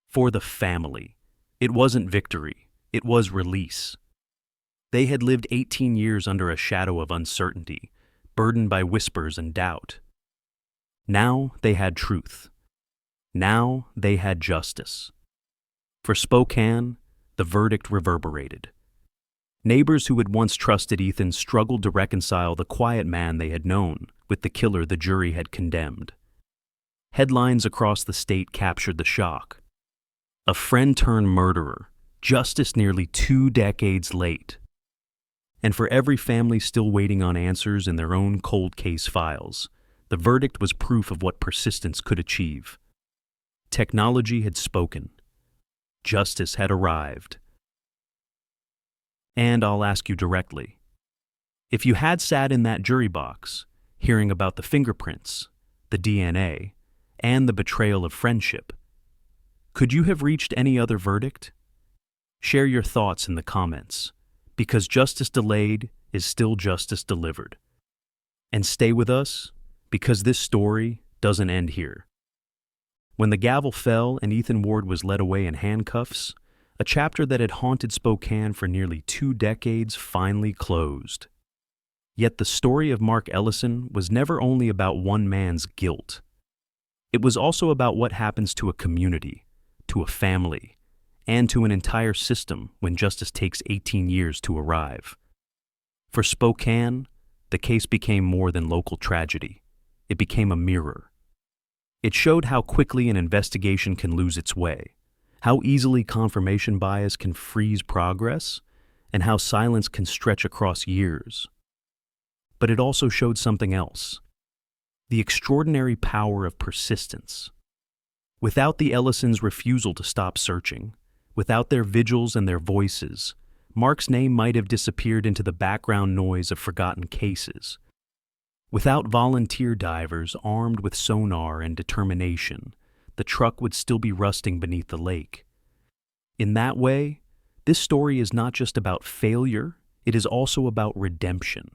For the family. It wasn't victory, it was release. They had lived 18 years under a shadow of uncertainty, burdened by whispers and doubt. Now they had truth. Now they had justice. For Spokane, the verdict reverberated. Neighbors who had once trusted Ethan struggled to reconcile the quiet man they had known with the killer the jury had condemned. Headlines across the state captured the shock. A friend turned murderer, justice nearly 2 decades late. And for every family still waiting on answers in their own cold case files, the verdict was proof of what persistence could achieve. Technology had spoken. Justice had arrived. And I'll ask you directly, if you had sat in that jury box, hearing about the fingerprints, the DNA, and the betrayal of friendship, could you have reached any other verdict? Share your thoughts in the comments, because justice delayed is still justice delivered. And stay with us, because this story doesn't end here. When the gavel fell and Ethan Ward was led away in handcuffs, a chapter that had haunted Spokane for nearly 2 decades finally closed. Yet the story of Mark Ellison was never only about one man's guilt. It was also about what happens to a community, to a family, and to an entire system when justice takes 18 years to arrive. For Spokane, the case became more than local tragedy. It became a mirror. It showed how quickly an investigation can lose its way, how easily confirmation bias can freeze progress, and how silence can stretch across years. But it also showed something else: the extraordinary power of persistence. Without the Ellisons' refusal to stop searching, without their vigils and their voices, Mark's name might have disappeared into the background noise of forgotten cases. Without volunteer divers armed with sonar and determination, the truck would still be rusting beneath the lake. In that way, this story is not just about failure, it is also about redemption.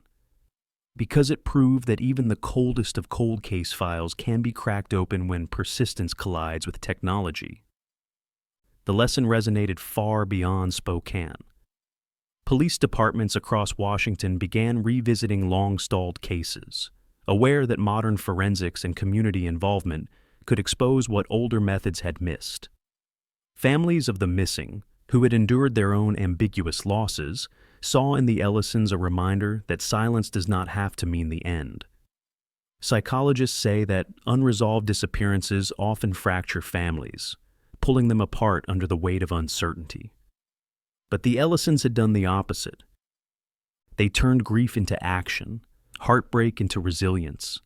because it proved that even the coldest of cold case files can be cracked open when persistence collides with technology. The lesson resonated far beyond Spokane. Police departments across Washington began revisiting long-stalled cases, aware that modern forensics and community involvement could expose what older methods had missed. Families of the missing, who had endured their own ambiguous losses, saw in the Ellisons a reminder that silence does not have to mean the end. Psychologists say that unresolved disappearances often fracture families, pulling them apart under the weight of uncertainty. But the Ellisons had done the opposite. They turned grief into action, heartbreak into resilience.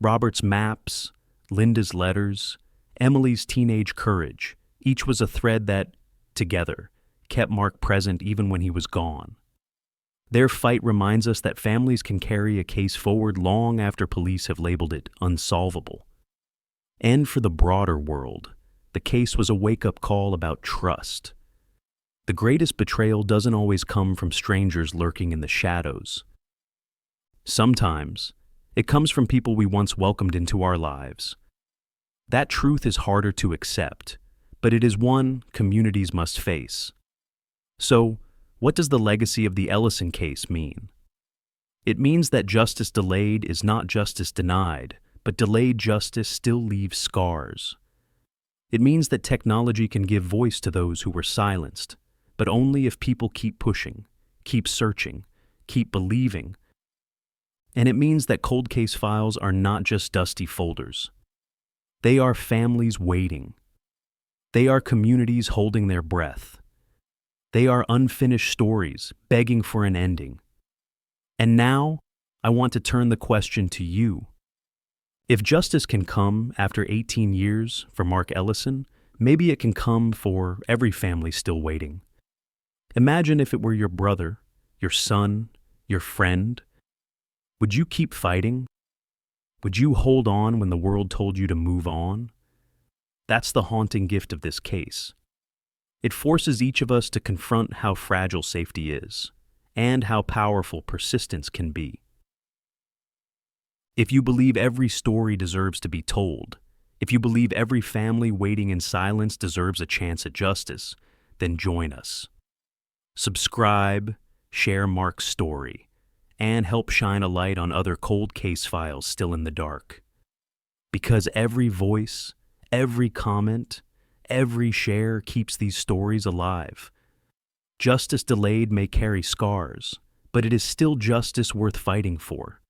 Robert's maps, Linda's letters, Emily's teenage courage, each was a thread that, together, kept Mark present even when he was gone. Their fight reminds us that families can carry a case forward long after police have labeled it unsolvable. And for the broader world, the case was a wake-up call about trust. The greatest betrayal doesn't always come from strangers lurking in the shadows. Sometimes, it comes from people we once welcomed into our lives. That truth is harder to accept, but it is one communities must face. So, what does the legacy of the Ellison case mean? It means that justice delayed is not justice denied, but delayed justice still leaves scars. It means that technology can give voice to those who were silenced, but only if people keep pushing, keep searching, keep believing. And it means that cold case files are not just dusty folders. They are families waiting. They are communities holding their breath. They are unfinished stories begging for an ending. And now, I want to turn the question to you. If justice can come after 18 years for Mark Ellison, maybe it can come for every family still waiting. Imagine if it were your brother, your son, your friend. Would you keep fighting? Would you hold on when the world told you to move on? That's the haunting gift of this case. It forces each of us to confront how fragile safety is, and how powerful persistence can be. If you believe every story deserves to be told, if you believe every family waiting in silence deserves a chance at justice, then join us. Subscribe, share Mark's story, and help shine a light on other cold case files still in the dark. Because every voice, every comment, every share keeps these stories alive. Justice delayed may carry scars, but it is still justice worth fighting for.